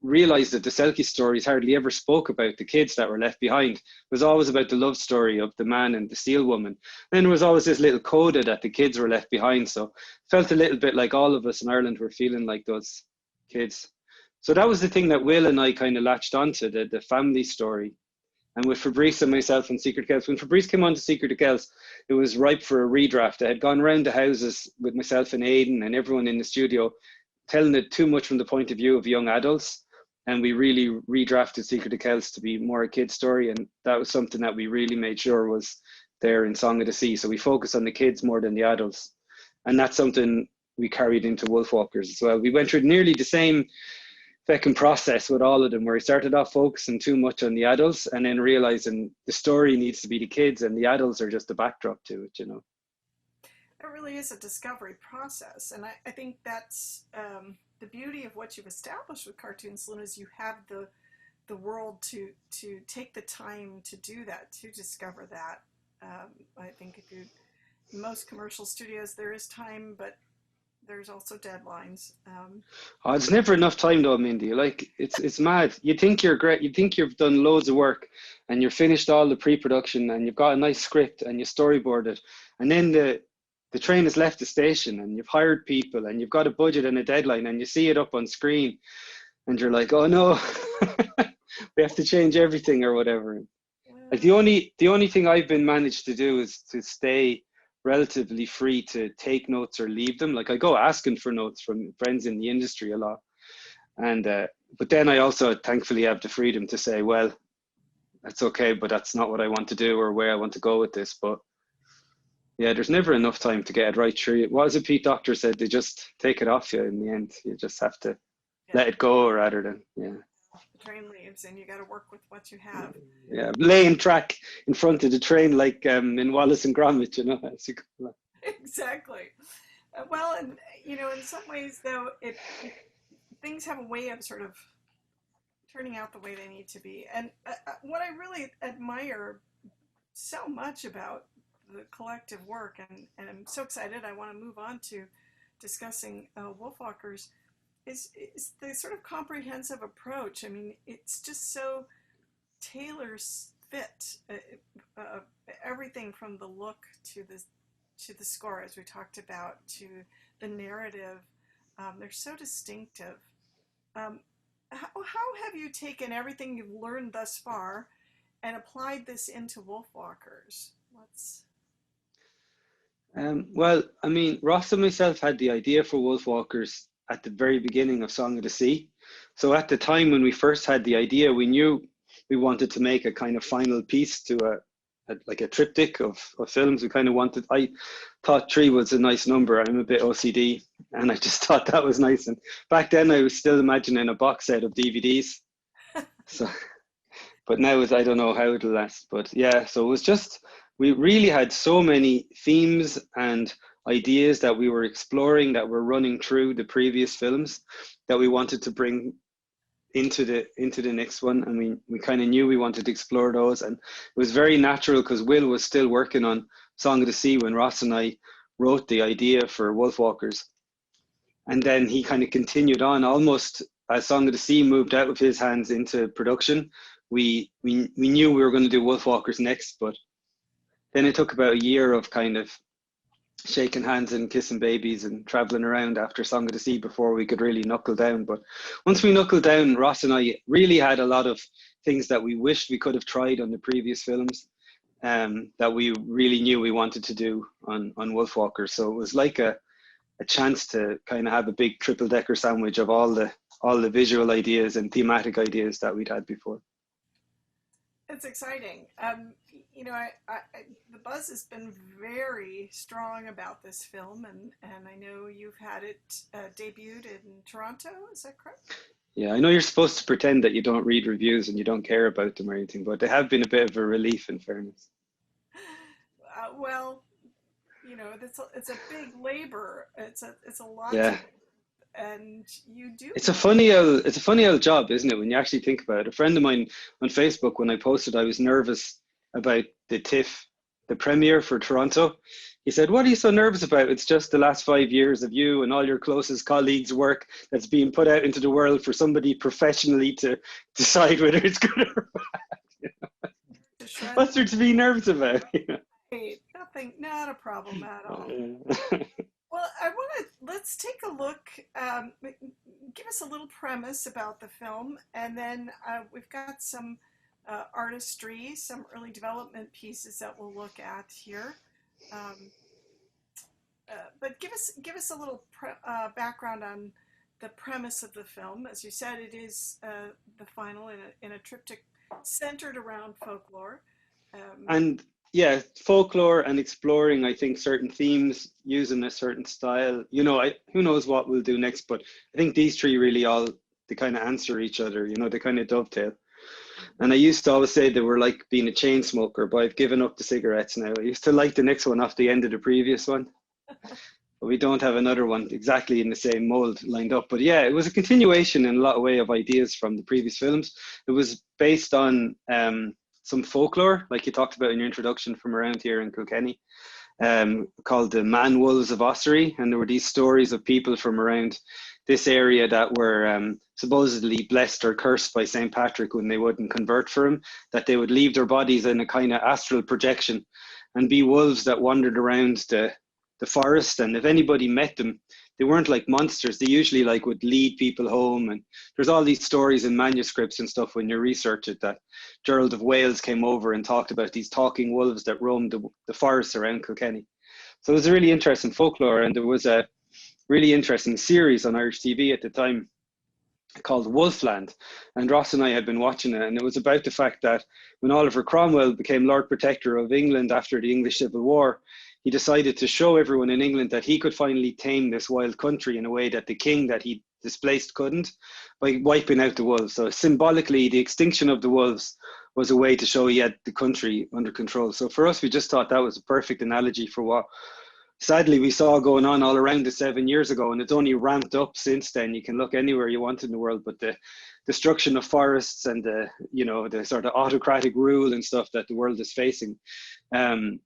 B: realized that the Selkie stories hardly ever spoke about the kids that were left behind. It was always about the love story of the man and the seal woman. Then there was always this little coda that the kids were left behind. So it felt a little bit like all of us in Ireland were feeling like those kids. So that was the thing that Will and I kind of latched onto, the family story. And with Fabrice and myself and Secret of Kells, when Fabrice came on to Secret of Kells, it was ripe for a redraft. I had gone around the houses with myself and Aidan and everyone in the studio, telling it too much from the point of view of young adults. And we really redrafted Secret of Kells to be more a kid's story. And that was something that we really made sure was there in Song of the Sea. So we focus on the kids more than the adults. And that's something we carried into Wolfwalkers as well. We went through nearly the same second process with all of them, where we started off focusing too much on the adults and then realizing the story needs to be the kids and the adults are just the backdrop to it,
A: It really is a discovery process. And I think that's the beauty of what you've established with Cartoon Saloon, is you have the the world to take the time to do that, to discover that. I think in most commercial studios, there is time, but there's also deadlines.
B: Oh, it's never enough time though, Mindy. Like it's mad. You think you're great. You think you've done loads of work, and you're finished all the pre-production, and you've got a nice script, and you storyboard it, and then the train has left the station, and you've hired people, and you've got a budget and a deadline, and you see it up on screen, and you're like, oh no, we have to change everything or whatever. Like the only thing I've been managed to do is to stay relatively free to take notes or leave them. Like I go asking for notes from friends in the industry a lot, and but then I also thankfully have the freedom to say, well, that's okay, but that's not what I want to do or where I want to go with this. But yeah, there's never enough time to get it right. Sure, what was it Pete Docter said? They just take it off you in the end. You just have to let it go rather than
A: The train leaves and you got to work with what you have.
B: Yeah, laying track in front of the train like in Wallace and Gromit, you know.
A: Exactly. Well, and you know, in some ways though, things have a way of sort of turning out the way they need to be. And what I really admire so much about the collective work, and I'm so excited, I want to move on to discussing Wolfwalkers, is the sort of comprehensive approach. I mean, it's just so tailor-fit, everything from the look to the score, as we talked about, to the narrative. They're so distinctive. How have you taken everything you've learned thus far and applied this into Wolfwalkers?
B: Well, I mean, Ross and myself had the idea for Wolfwalkers at the very beginning of Song of the Sea. So at the time when we first had the idea, we knew we wanted to make a kind of final piece to like a triptych of films. We kind of wanted, I thought 3 was a nice number. I'm a bit OCD and I just thought that was nice. And back then I was still imagining a box set of DVDs. So, but now I don't know how it'll last, but yeah, so it was just, we really had so many themes and ideas that we were exploring that were running through the previous films that we wanted to bring into the next one, and we kind of knew we wanted to explore those, and it was very natural because Will was still working on Song of the Sea when Ross and I wrote the idea for Wolfwalkers, and then he kind of continued on almost as Song of the Sea moved out of his hands into production. We knew we were going to do Wolfwalkers next, but then it took about a year of kind of shaking hands and kissing babies and traveling around after Song of the Sea before we could really knuckle down. But once we knuckled down, Ross and I really had a lot of things that we wished we could have tried on the previous films, that we really knew we wanted to do on Wolfwalkers. So it was like a chance to kind of have a big triple-decker sandwich of all the visual ideas and thematic ideas that we'd had before.
A: It's exciting. You know, the buzz has been very strong about this film, and I know you've had it debuted in Toronto. Is that correct?
B: Yeah, I know you're supposed to pretend that you don't read reviews and you don't care about them or anything, but they have been a bit of a relief, in fairness.
A: Well, you know, it's a big labor. It's a lot.
B: Yeah.
A: And you do.
B: It's a funny old job, isn't it? When you actually think about it. A friend of mine on Facebook, when I posted, I was nervous about the TIFF, the premiere for Toronto. He said, "What are you so nervous about? It's just the last 5 years of you and all your closest colleagues' work that's being put out into the world for somebody professionally to decide whether it's good or bad." You know? What's there to be nervous about? You know?
A: Hey, nothing, not a problem at all. Well, let's take a look, give us a little premise about the film, and then we've got some artistry, some early development pieces that we'll look at here. But give us a little background on the premise of the film. As you said, it is the final in a triptych centered around folklore.
B: And yeah, folklore and exploring, I think, certain themes, using a certain style. You know, who knows what we'll do next, but I think these 3 really they kind of answer each other, you know, they kind of dovetail. And I used to always say they were like being a chain smoker, but I've given up the cigarettes now. I used to light the next one off the end of the previous one. but we don't have another one exactly in the same mold lined up. But yeah, it was a continuation in a lot of way of ideas from the previous films. It was based on some folklore, like you talked about in your introduction, from around here in Kilkenny, called the Man Wolves of Ossary. And there were these stories of people from around this area that were supposedly blessed or cursed by St. Patrick when they wouldn't convert for him, that they would leave their bodies in a kind of astral projection and be wolves that wandered around the forest. And if anybody met them, they weren't like monsters. They usually like would lead people home. And there's all these stories in manuscripts and stuff when you research it, that Gerald of Wales came over and talked about these talking wolves that roamed the forests around Kilkenny. So it was a really interesting folklore, and there was a really interesting series on Irish TV at the time called Wolfland, and Ross and I had been watching it, and it was about the fact that when Oliver Cromwell became Lord Protector of England after the English Civil War, he decided to show everyone in England that he could finally tame this wild country in a way that the king that he displaced couldn't, by wiping out the wolves. So symbolically, the extinction of the wolves was a way to show he had the country under control. So for us, we just thought that was a perfect analogy for what sadly we saw going on all around us 7 years ago, and it's only ramped up since then. You can look anywhere you want in the world, but the destruction of forests and the sort of autocratic rule and stuff that the world is facing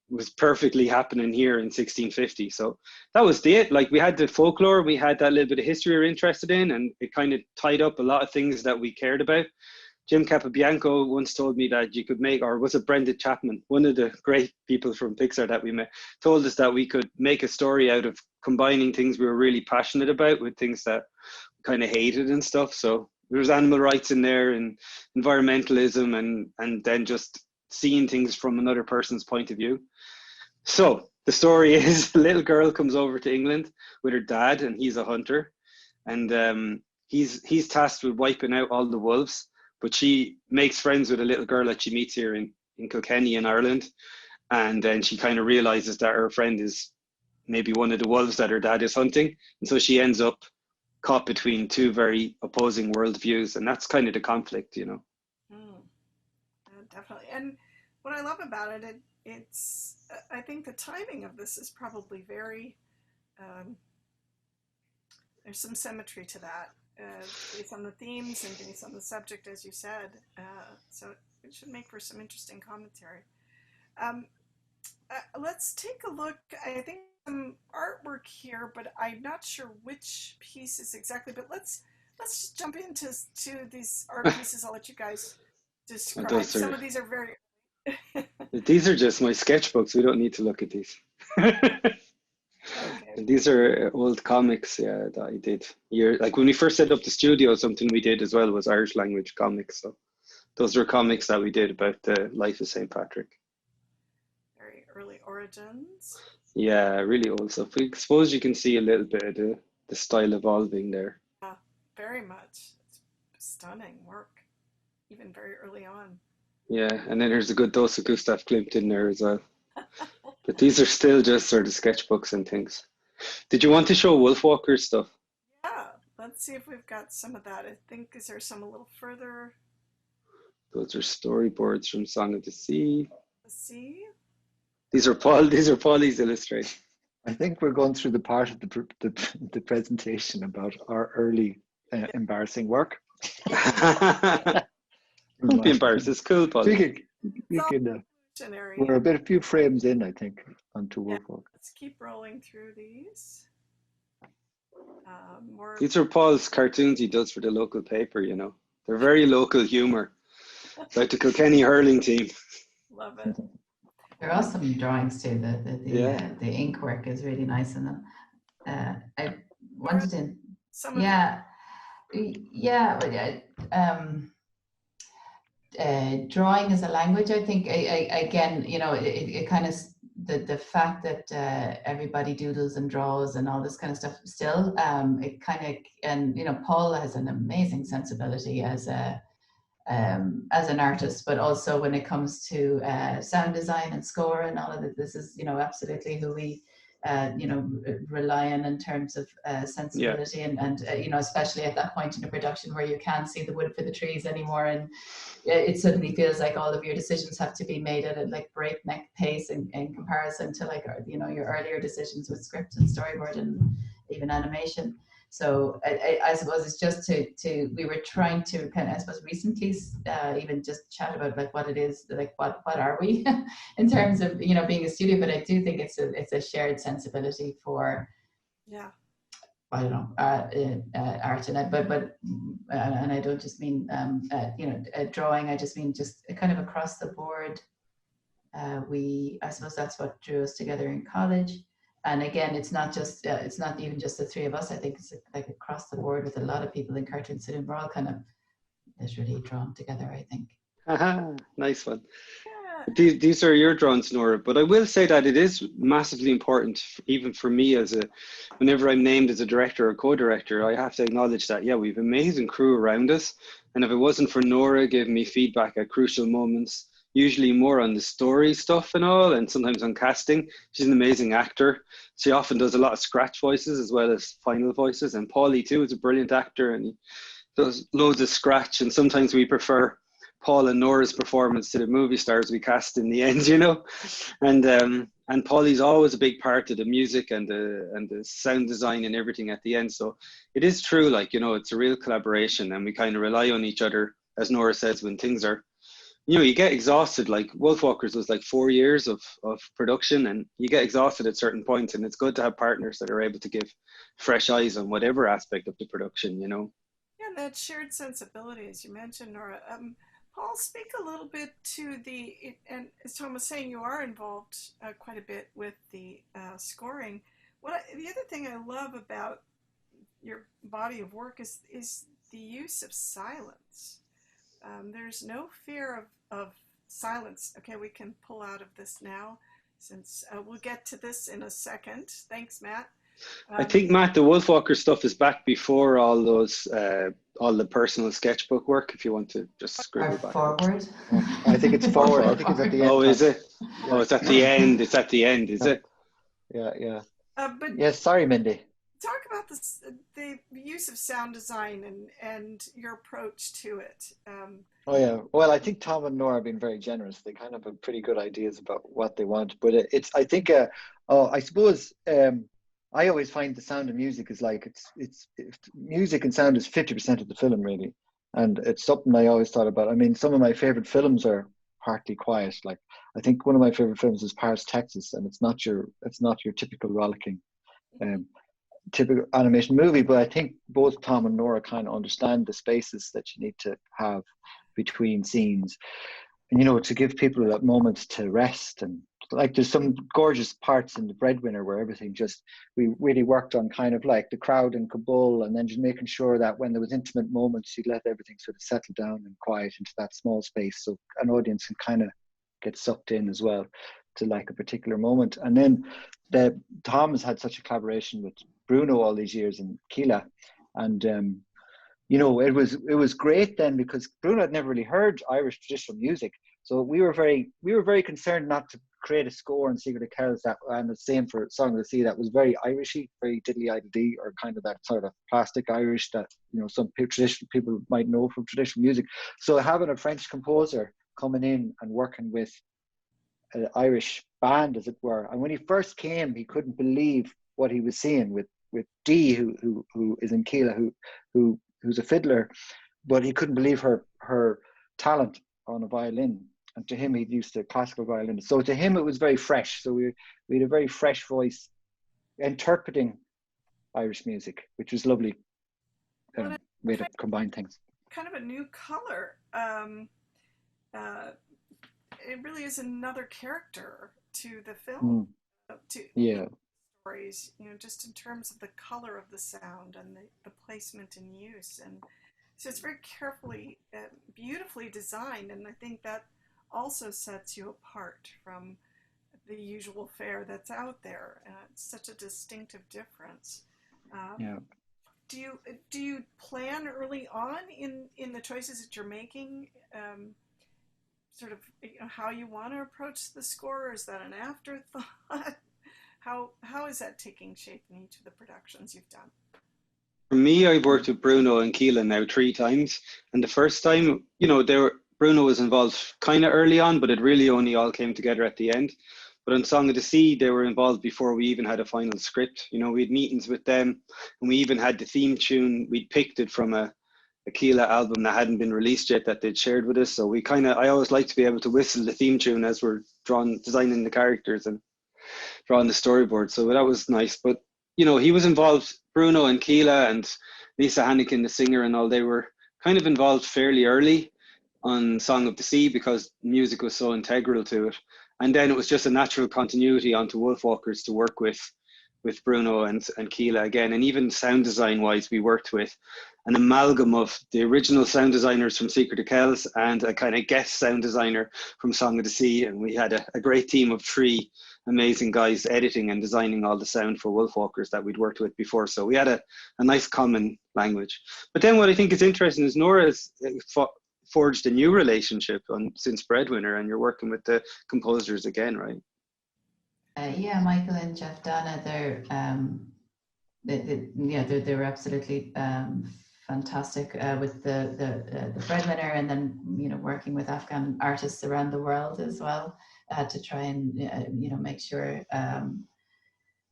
B: was perfectly happening here in 1650. So that was it. Like, we had the folklore, we had that little bit of history we were interested in, and it kind of tied up a lot of things that we cared about. Jim Capobianco once told me that you could make, or was it Brenda Chapman, one of the great people from Pixar that we met, told us that we could make a story out of combining things we were really passionate about with things that we kind of hated and stuff. So there was animal rights in there, and environmentalism, and then just seeing things from another person's point of view. So the story is, a little girl comes over to England with her dad, and he's a hunter, and he's tasked with wiping out all the wolves. But she makes friends with a little girl that she meets here in Kilkenny in Ireland. And then she kind of realizes that her friend is maybe one of the wolves that her dad is hunting. And so she ends up caught between two very opposing worldviews. And that's kind of the conflict, you know.
A: Definitely. And what I love about it, it's I think the timing of this is probably very, there's some symmetry to that. Based on the themes and based on the subject, as you said. So it should make for some interesting commentary. Let's take a look. I think some artwork here, but I'm not sure which pieces exactly. But let's jump into these art pieces. I'll let you guys describe. Some of these are very...
B: These are just my sketchbooks. We don't need to look at these. Okay. These are old comics, that I did. Like when we first set up the studio, something we did as well was Irish language comics. So those were comics that we did about the life of St. Patrick.
A: Very early origins.
B: Yeah, really old stuff. I suppose you can see a little bit of the style evolving there.
A: Yeah, very much. It's stunning work, even very early on.
B: Yeah, and then there's a good dose of Gustav Klimt in there as well. But these are still just sort of sketchbooks and things. Did you want to show Wolfwalker's stuff?
A: Yeah, let's see if we've got some of that. I think, is there some a little further?
B: Those are storyboards from Song of the Sea.
A: The Sea?
B: These are Paulie's illustrations.
D: I think we're going through the part of the presentation about our early embarrassing work.
B: Don't be embarrassed. It's cool, Paulie.
D: We're a few frames in, I think, onto Wolfwalker.
A: Let's keep rolling through these.
B: These are Paul's cartoons he does for the local paper, you know. They're very local humor. Like the Kilkenny hurling team.
A: Love it.
C: There are some drawings too. The ink work is really nice in them. I wanted to... drawing as a language, I think, again, you know, it kind of, the fact that everybody doodles and draws and all this kind of stuff still, it kind of, and, you know, Paul has an amazing sensibility as an artist, but also when it comes to sound design and score and all of it, this is, you know, absolutely who rely on in terms of sensibility and especially at that point in the production where you can't see the wood for the trees anymore, and it suddenly feels like all of your decisions have to be made at a like breakneck pace in comparison to like your earlier decisions with script and storyboard and even animation. So I suppose it's just to we were trying to kind of, I suppose, recently even just chat about like what it is, like what are we in terms of being a studio. But I do think it's a shared sensibility for I don't know art, and and I don't just mean drawing. I just mean just kind of across the board. I suppose that's what drew us together in college. And again, it's not even just the three of us. I think it's like across the board with a lot of people in Cartoon Saloon. We're all kind of literally drawn together, I think.
B: Nice one. These are your drawings, Nora, but I will say that it is massively important, even for me whenever I'm named as a director or co-director, I have to acknowledge that, we have amazing crew around us. And if it wasn't for Nora giving me feedback at crucial moments, usually more on the story stuff and all, and sometimes on casting. She's an amazing actor. She often does a lot of scratch voices as well as final voices. And Paulie too is a brilliant actor, and he does loads of scratch. And sometimes we prefer Paul and Nora's performance to the movie stars we cast in the end, And Paulie's always a big part of the music and the sound design and everything at the end. So it is true, it's a real collaboration, and we kind of rely on each other, as Nora says, when things are, you get exhausted. Like Wolfwalkers was like 4 years of production, and you get exhausted at certain points, and it's good to have partners that are able to give fresh eyes on whatever aspect of the production,
A: Yeah, that shared sensibility, as you mentioned, Nora. Paul, speak a little bit to and as Tomm was saying, you are involved quite a bit with the scoring. The other thing I love about your body of work is the use of silence. There's no fear of silence. Okay, we can pull out of this now, since we'll get to this in a second. Thanks, Matt.
B: I think, Matt, the Wolfwalker stuff is back before all those, all the personal sketchbook work, if you want to just scribble back.
C: Forward?
D: I think it's forward. I think it's at the end.
B: Oh, is it? Yeah. Oh, it's at the end. It's at the end, is it?
D: Yeah.
A: But
D: yes, sorry, Mindy.
A: Talk about the use of sound design and your approach to it.
D: Well, I think Tomm and Nora have been very generous. They kind of have pretty good ideas about what they want. But I think, I suppose, I always find the sound of music is like, it's music and sound is 50% of the film, really. And it's something I always thought about. I mean, some of my favorite films are partly quiet. Like, I think one of my favorite films is Paris, Texas, and it's not your typical rollicking, typical animation movie. But I think both Tomm and Nora kind of understand the spaces that you need to have between scenes, and to give people that moment to rest. And like, there's some gorgeous parts in the Breadwinner where we really worked on kind of like the crowd in Kabul, and then just making sure that when there was intimate moments, you'd let everything sort of settle down and quiet into that small space, so an audience can kind of get sucked in as well to like a particular moment. And then Tomm has had such a collaboration with Bruno all these years in Keela, and it was great then, because Bruno had never really heard Irish traditional music, so we were very concerned not to create a score in Secret of Kells and the same for Song of the Sea that was very Irishy, very diddly-idly, or kind of that sort of plastic Irish that some traditional people might know from traditional music. So having a French composer coming in and working with an Irish band, as it were, and when he first came, he couldn't believe what he was seeing with Dee, who is in Keela, who's a fiddler, but he couldn't believe her talent on a violin. And to him, he'd used to classical violin. So to him, it was very fresh. So we had a very fresh voice interpreting Irish music, which was lovely way to combine things.
A: Kind of a new color. It really is another character to the film. Stories, just in terms of the color of the sound and the placement and use. And so it's very carefully, beautifully designed, and I think that also sets you apart from the usual fare that's out there. It's such a distinctive difference. Do you plan early on in the choices that you're making, sort of how you want to approach the score, or is that an afterthought? how is that taking shape in each of the productions you've done?
B: For me, I've worked with Bruno and Keela now 3 times. And the first time, Bruno was involved kind of early on, but it really only all came together at the end. But on Song of the Sea, they were involved before we even had a final script. We had meetings with them, and we even had the theme tune. We'd picked it from a Keela album that hadn't been released yet that they'd shared with us. So I always like to be able to whistle the theme tune as we're designing the characters and drawing the storyboard. So that was nice. But, he was involved, Bruno and Keela and Lisa Hannikin, the singer, and all, they were kind of involved fairly early on Song of the Sea because music was so integral to it. And then it was just a natural continuity onto Wolfwalkers to work with Bruno and Keela again. And even sound design wise, we worked with an amalgam of the original sound designers from Secret of Kells and a kind of guest sound designer from Song of the Sea. And we had a great team of 3 amazing guys editing and designing all the sound for Wolfwalkers that we'd worked with before. So we had a nice common language. But then what I think is interesting is Nora has forged a new relationship since Breadwinner, and you're working with the composers again, right?
C: Yeah, Michael and Jeff Dana, they're absolutely fantastic with the Breadwinner, and then working with Afghan artists around the world as well to try and make sure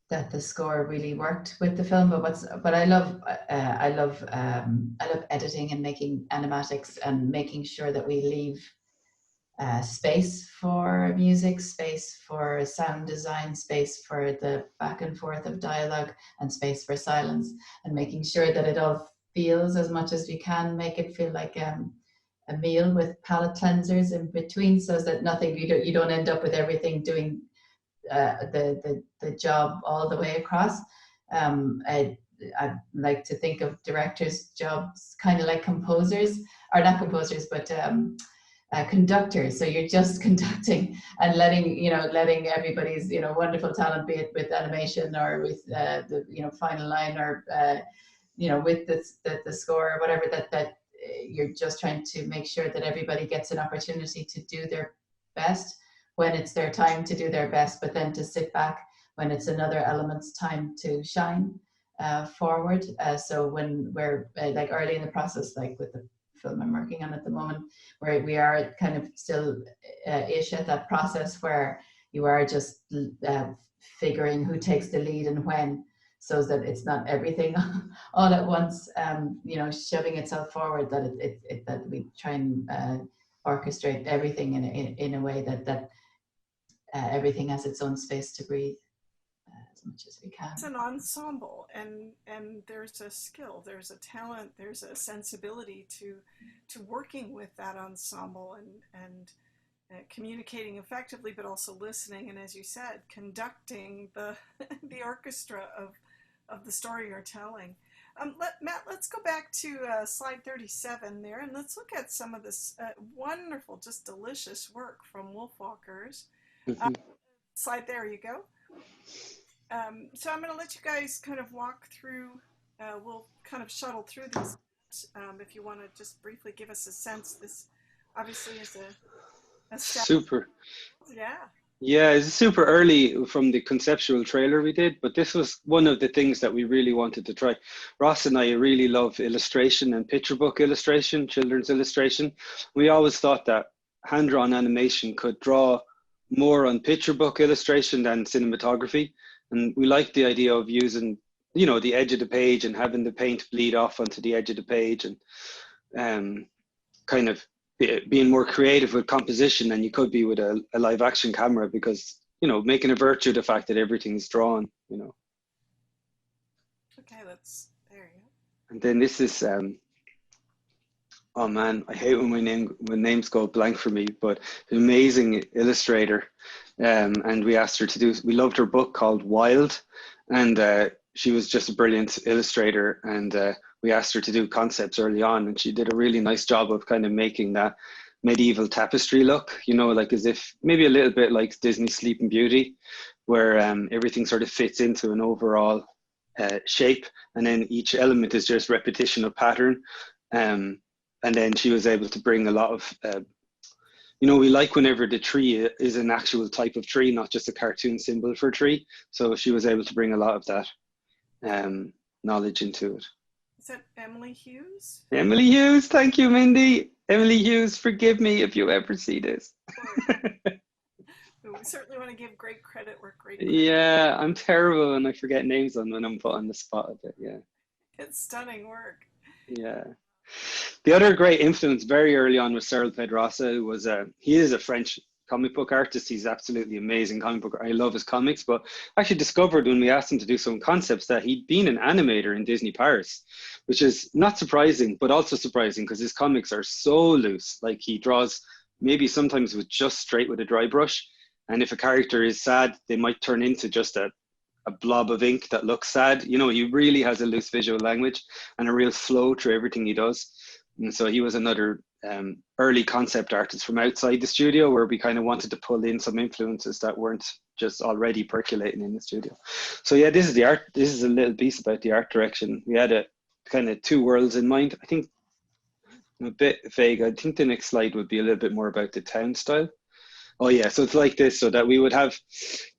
C: that the score really worked with the film. But I love editing and making animatics and making sure that we leave space for music, space for sound design, space for the back and forth of dialogue, and space for silence, and making sure that it all feels, as much as we can, make it feel like a meal with palate cleansers in between, so that you don't end up with everything doing the job all the way across. I like to think of directors' jobs kind of like composers, or not composers, but conductors. So you're just conducting and letting everybody's wonderful talent, be it with animation or with the final line, or with the score or whatever, that you're just trying to make sure that everybody gets an opportunity to do their best when it's their time to do their best, but then to sit back when it's another element's time to shine forward. So when we're like early in the process, like with the film I'm working on at the moment, where we are kind of still ish at that process where you are just figuring who takes the lead and when, so that it's not everything all at once, shoving itself forward, that we try and orchestrate everything in a way that everything has its own space to breathe as much as we can.
A: It's an ensemble, and there's a skill, there's a talent, there's a sensibility to working with that ensemble and communicating effectively, but also listening, and as you said, conducting the the orchestra of the story you're telling. Matt, let's go back to slide 37 there, and let's look at some of this wonderful, just delicious work from Wolfwalkers. Slide there, you go. So I'm going to let you guys kind of walk through, we'll kind of shuttle through these. If you want to just briefly give us a sense, this obviously is a
B: super.
A: Yeah.
B: Yeah, it's super early from the conceptual trailer we did, but this was one of the things that we really wanted to try. Ross and I really love illustration and picture book illustration, children's illustration. We always thought that hand-drawn animation could draw more on picture book illustration than cinematography. And we liked the idea of using, the edge of the page and having the paint bleed off onto the edge of the page, and kind of being more creative with composition than you could be with a live action camera, because making a virtue of the fact that everything's drawn.
A: Okay, there you go.
B: And then this is oh man, I hate when names go blank for me, but an amazing illustrator, and we asked her we loved her book called Wild, and she was just a brilliant illustrator, and we asked her to do concepts early on, and she did a really nice job of kind of making that medieval tapestry look, like as if maybe a little bit like Disney's Sleeping Beauty, where everything sort of fits into an overall shape, and then each element is just repetition of pattern. And then she was able to bring a lot of you know, we like whenever the tree is an actual type of tree, not just a cartoon symbol for a tree. So she was able to bring a lot of that knowledge into it.
A: Is that Emily Hughes?
B: Emily Hughes, thank you, Mindy. Emily Hughes, forgive me if you ever see this.
A: We certainly want to give great credit where great credit.
B: Yeah, I'm terrible when I forget names when I'm put on the spot a bit, yeah.
A: It's stunning work.
B: Yeah. The other great influence very early on was Cyril Pedrosa, who was he is a French comic book artist. He's absolutely amazing comic book. I love his comics, but I actually discovered when we asked him to do some concepts that he'd been an animator in Disney Paris, which is not surprising, but also surprising because his comics are so loose. Like he draws maybe sometimes with just straight with a dry brush. And if a character is sad, they might turn into just a blob of ink that looks sad. You know, he really has a loose visual language and a real flow through everything he does. And so he was another early concept artist from outside the studio, where we kind of wanted to pull in some influences that weren't just already percolating in the studio. So yeah, this is the art. This is a little piece about the art direction. We had a kind of two worlds in mind. I think I'm a bit vague. I think the next slide would be a little bit more about the town style. Oh yeah, so it's like this, so that we would have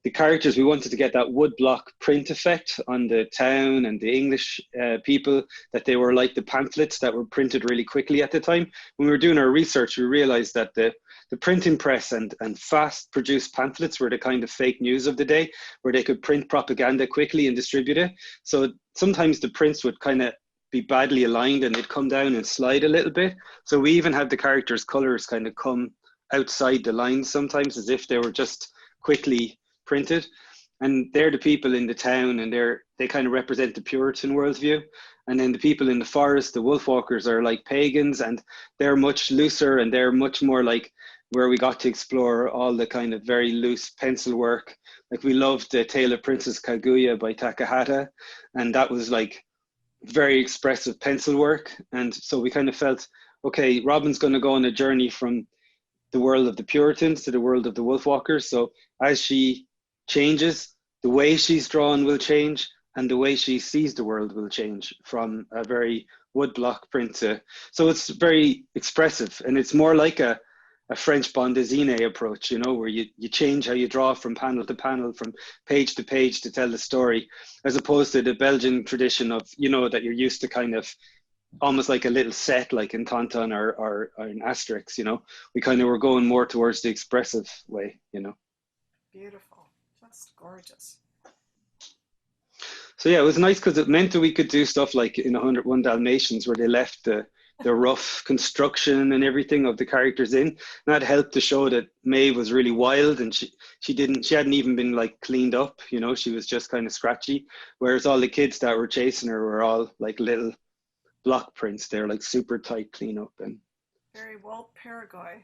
B: the characters, we wanted to get that woodblock print effect on the town and the English people, that they were like the pamphlets that were printed really quickly at the time. When we were doing our research, we realized that the printing press and fast produced pamphlets were the kind of fake news of the day, where they could print propaganda quickly and distribute it. So sometimes the prints would kind of be badly aligned and they'd come down and slide a little bit. So we even had the characters' colors kind of come outside the lines sometimes, as if they were just quickly printed. And they're the people in the town, and they kind of represent the Puritan worldview. And then the people in the forest, the wolf walkers, are like pagans, and they're much looser, and they're much more like where we got to explore all the kind of very loose pencil work. Like we loved the Tale of Princess Kaguya by Takahata, and that was like very expressive pencil work. And so we kind of felt, okay, Robin's going to go on a journey from the world of the Puritans to the world of the Wolfwalkers. So as she changes, the way she's drawn will change, and the way she sees the world will change from a very woodblock print to, so it's very expressive, and it's more like a French bande dessinée approach, you know, where you change how you draw from panel to panel, from page to page to tell the story, as opposed to the Belgian tradition of, you know, that you're used to kind of almost like a little set, like in Tonton or in Asterix, you know. We kind of were going more towards the expressive way, you know.
A: Beautiful, just gorgeous.
B: So yeah, it was nice because it meant that we could do stuff like in 101 Dalmatians, where they left the rough construction and everything of the characters in. And that helped to show that Maeve was really wild, and she hadn't even been like cleaned up, you know. She was just kind of scratchy, whereas all the kids that were chasing her were all like little block prints. They're like super tight clean up and
A: very Walt Paraguay.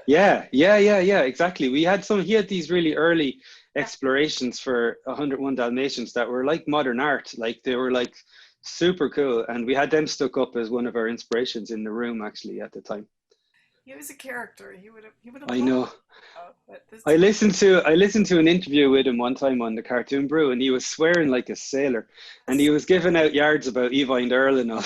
B: yeah, exactly. He had these really early explorations for 101 Dalmatians that were like modern art. Like they were like super cool, and we had them stuck up as one of our inspirations in the room actually at the time.
A: He was a character. He would have.
B: I know. I listened to an interview with him one time on the Cartoon Brew, and he was swearing like a sailor, and he was giving out yards about Eva and Earl and all.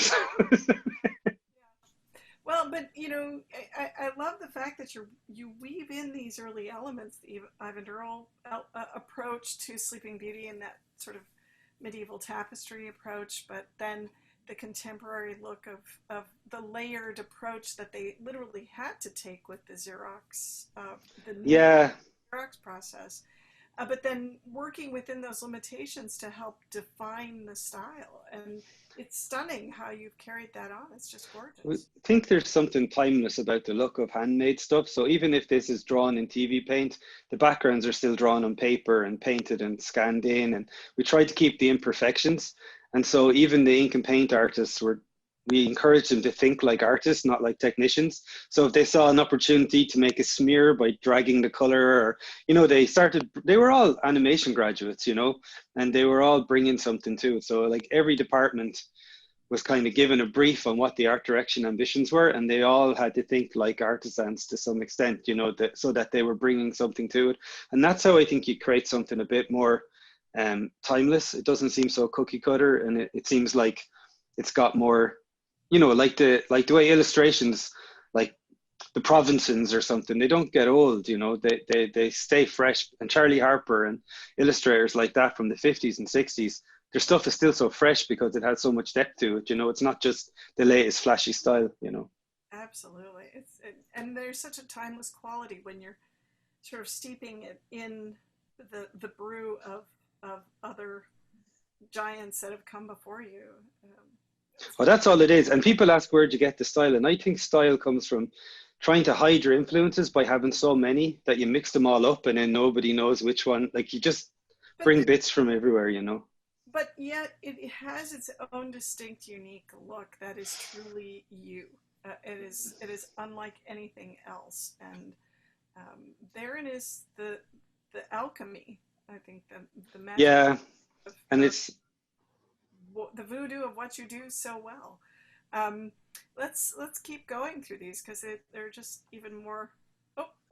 A: Well, but you know, I love the fact that you weave in these early elements, the Eva and Earl approach to Sleeping Beauty, and that sort of medieval tapestry approach, but then the contemporary look of the layered approach that they literally had to take with the Xerox, Xerox process. But then working within those limitations to help define the style. And it's stunning how you've carried that on. It's just gorgeous.
B: I think there's something timeless about the look of handmade stuff. So even if this is drawn in TV paint, the backgrounds are still drawn on paper and painted and scanned in. And we tried to keep the imperfections. And so even the ink and paint artists we encouraged them to think like artists, not like technicians. So if they saw an opportunity to make a smear by dragging the color, or, you know, they were all animation graduates, you know, and they were all bringing something to it. So like every department was kind of given a brief on what the art direction ambitions were, and they all had to think like artisans to some extent, you know, so that they were bringing something to it. And that's how I think you create something a bit more timeless. It doesn't seem so cookie cutter, and it seems like it's got more, you know, like the way illustrations, like the Provincens or something. They don't get old, you know. They stay fresh. And Charlie Harper and illustrators like that from the 50s and 60s, their stuff is still so fresh because it has so much depth to it. You know, it's not just the latest flashy style. You know.
A: Absolutely, and there's such a timeless quality when you're sort of steeping it in the brew of other giants that have come before you.
B: Well, that's all it is. And people ask, where'd you get the style? And I think style comes from trying to hide your influences by having so many that you mix them all up and then nobody knows which one. Like, you just bring bits from everywhere, you know.
A: But yet it has its own distinct, unique look that is truly you. It is unlike anything else. And therein is the alchemy, I think, the magic.
B: Yeah, and it's
A: the voodoo of what you do so well. Let's keep going through these because they're just even more.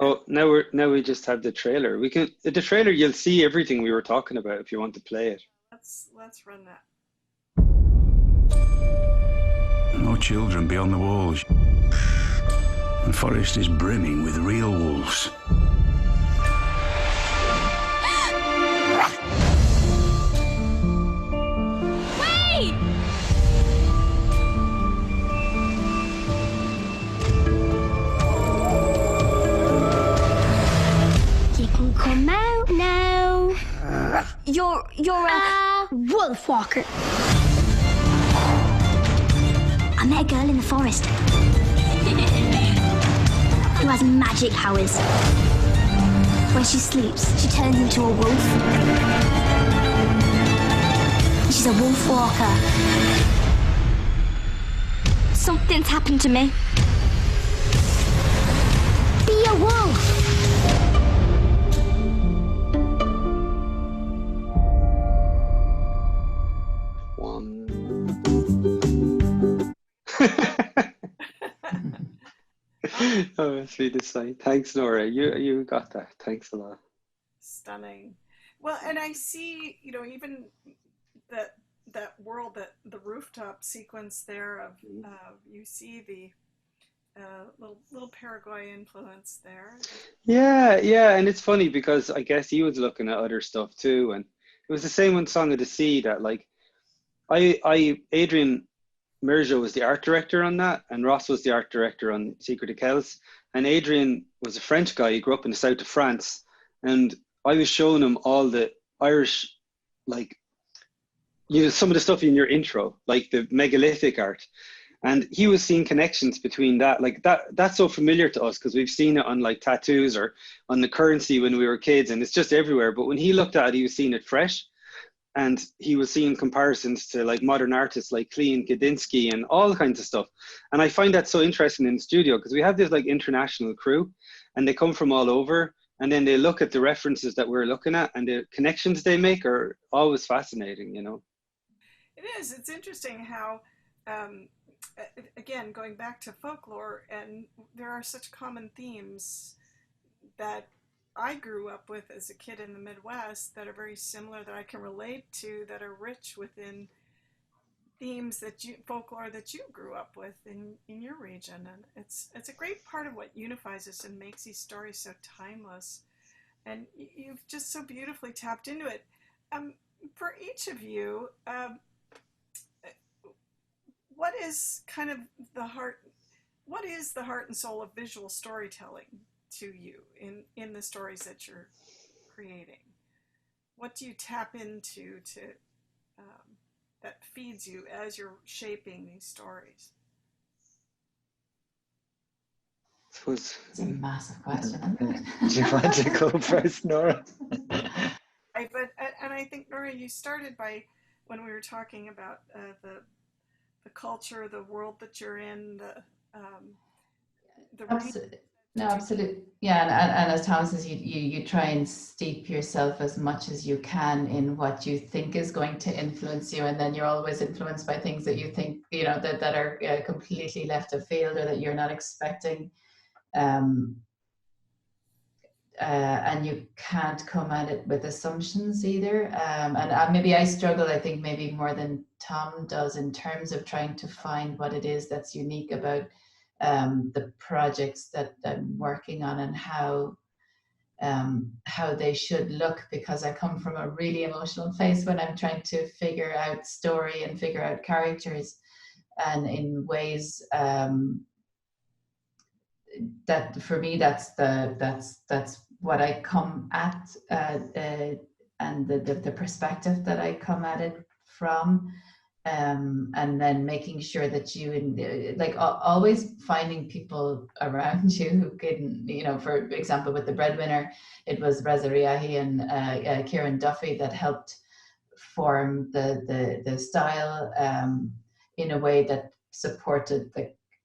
B: Now we just have the trailer. We can the trailer. You'll see everything we were talking about if you want to play it.
A: Let's run that.
E: No children beyond the walls. The forest is brimming with real wolves.
F: Wait! You can come out now. You're a wolf walker. I met a girl in the forest who has magic powers. When she sleeps, she turns into a wolf. She's a wolf walker. Something's happened to me. Be a wolf.
B: Oh, sweetest sight. Thanks, Nora. You got that. Thanks a lot.
A: Stunning. Well, and I see, you know, even that world, that the rooftop sequence there of you see the little Paraguay influence there.
B: Yeah, and it's funny because I guess he was looking at other stuff too, and it was the same with Song of the Sea that, like, Adrian Merjo was the art director on that, and Ross was the art director on Secret of Kells. And Adrian was a French guy. He grew up in the south of France, and I was showing him all the Irish, like, you know, some of the stuff in your intro, like the megalithic art, and he was seeing connections between that. Like that's so familiar to us because we've seen it on like tattoos or on the currency when we were kids, and it's just everywhere. But when he looked at it, he was seeing it fresh. And he was seeing comparisons to like modern artists like Klee and Kandinsky and all kinds of stuff. And I find that so interesting in the studio because we have this like international crew and they come from all over, and then they look at the references that we're looking at and the connections they make are always fascinating, you know.
A: It is. It's interesting how, again, going back to folklore, and there are such common themes that I grew up with as a kid in the Midwest that are very similar, that I can relate to, that are rich within themes folklore that you grew up with in your region. And it's a great part of what unifies us and makes these stories so timeless. And you've just so beautifully tapped into it. For each of you, what is the heart and soul of visual storytelling to you in the stories that you're creating? What do you tap into that feeds you as you're shaping these stories?
C: It's a massive question, isn't it?
D: Do you want to go first, Nora?
A: And I think, Nora, you started by, when we were talking about the culture, the world that you're in,
C: Absolutely. No, absolutely. Yeah, and as Tom says, you try and steep yourself as much as you can in what you think is going to influence you, and then you're always influenced by things that you think, you know, that are completely left of field or that you're not expecting. And you can't come at it with assumptions either. And maybe I struggle, I think maybe more than Tom does, in terms of trying to find what it is that's unique about the projects that I'm working on and how they should look, because I come from a really emotional place when I'm trying to figure out story and figure out characters, and in ways that for me that's what I come at, and the perspective that I come at it from. And then making sure that you, like, always finding people around you who can, for example, with the Breadwinner, it was Reza Riahi and Kieran Duffy that helped form the style in a way that supported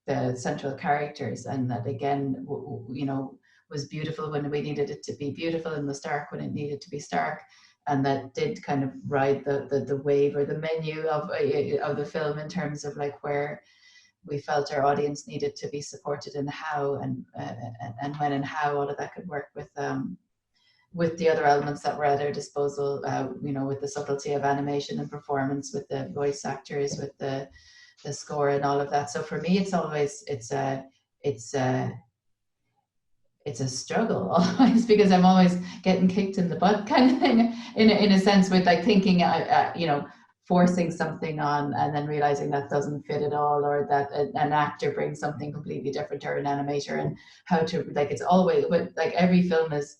C: the central characters, and that again, was beautiful when we needed it to be beautiful, and was stark when it needed to be stark. And that did kind of ride the wave or the menu of the film in terms of like where we felt our audience needed to be supported and how and when and how all of that could work with the other elements that were at our disposal, with the subtlety of animation and performance, with the voice actors, with the score and all of that. So for me, it's always it's a struggle always, because I'm always getting kicked in the butt kind of thing, in a sense, with like thinking, forcing something on and then realizing that doesn't fit at all, or that an actor brings something completely different, or an animator, and how to, like, it's always, but like every film is,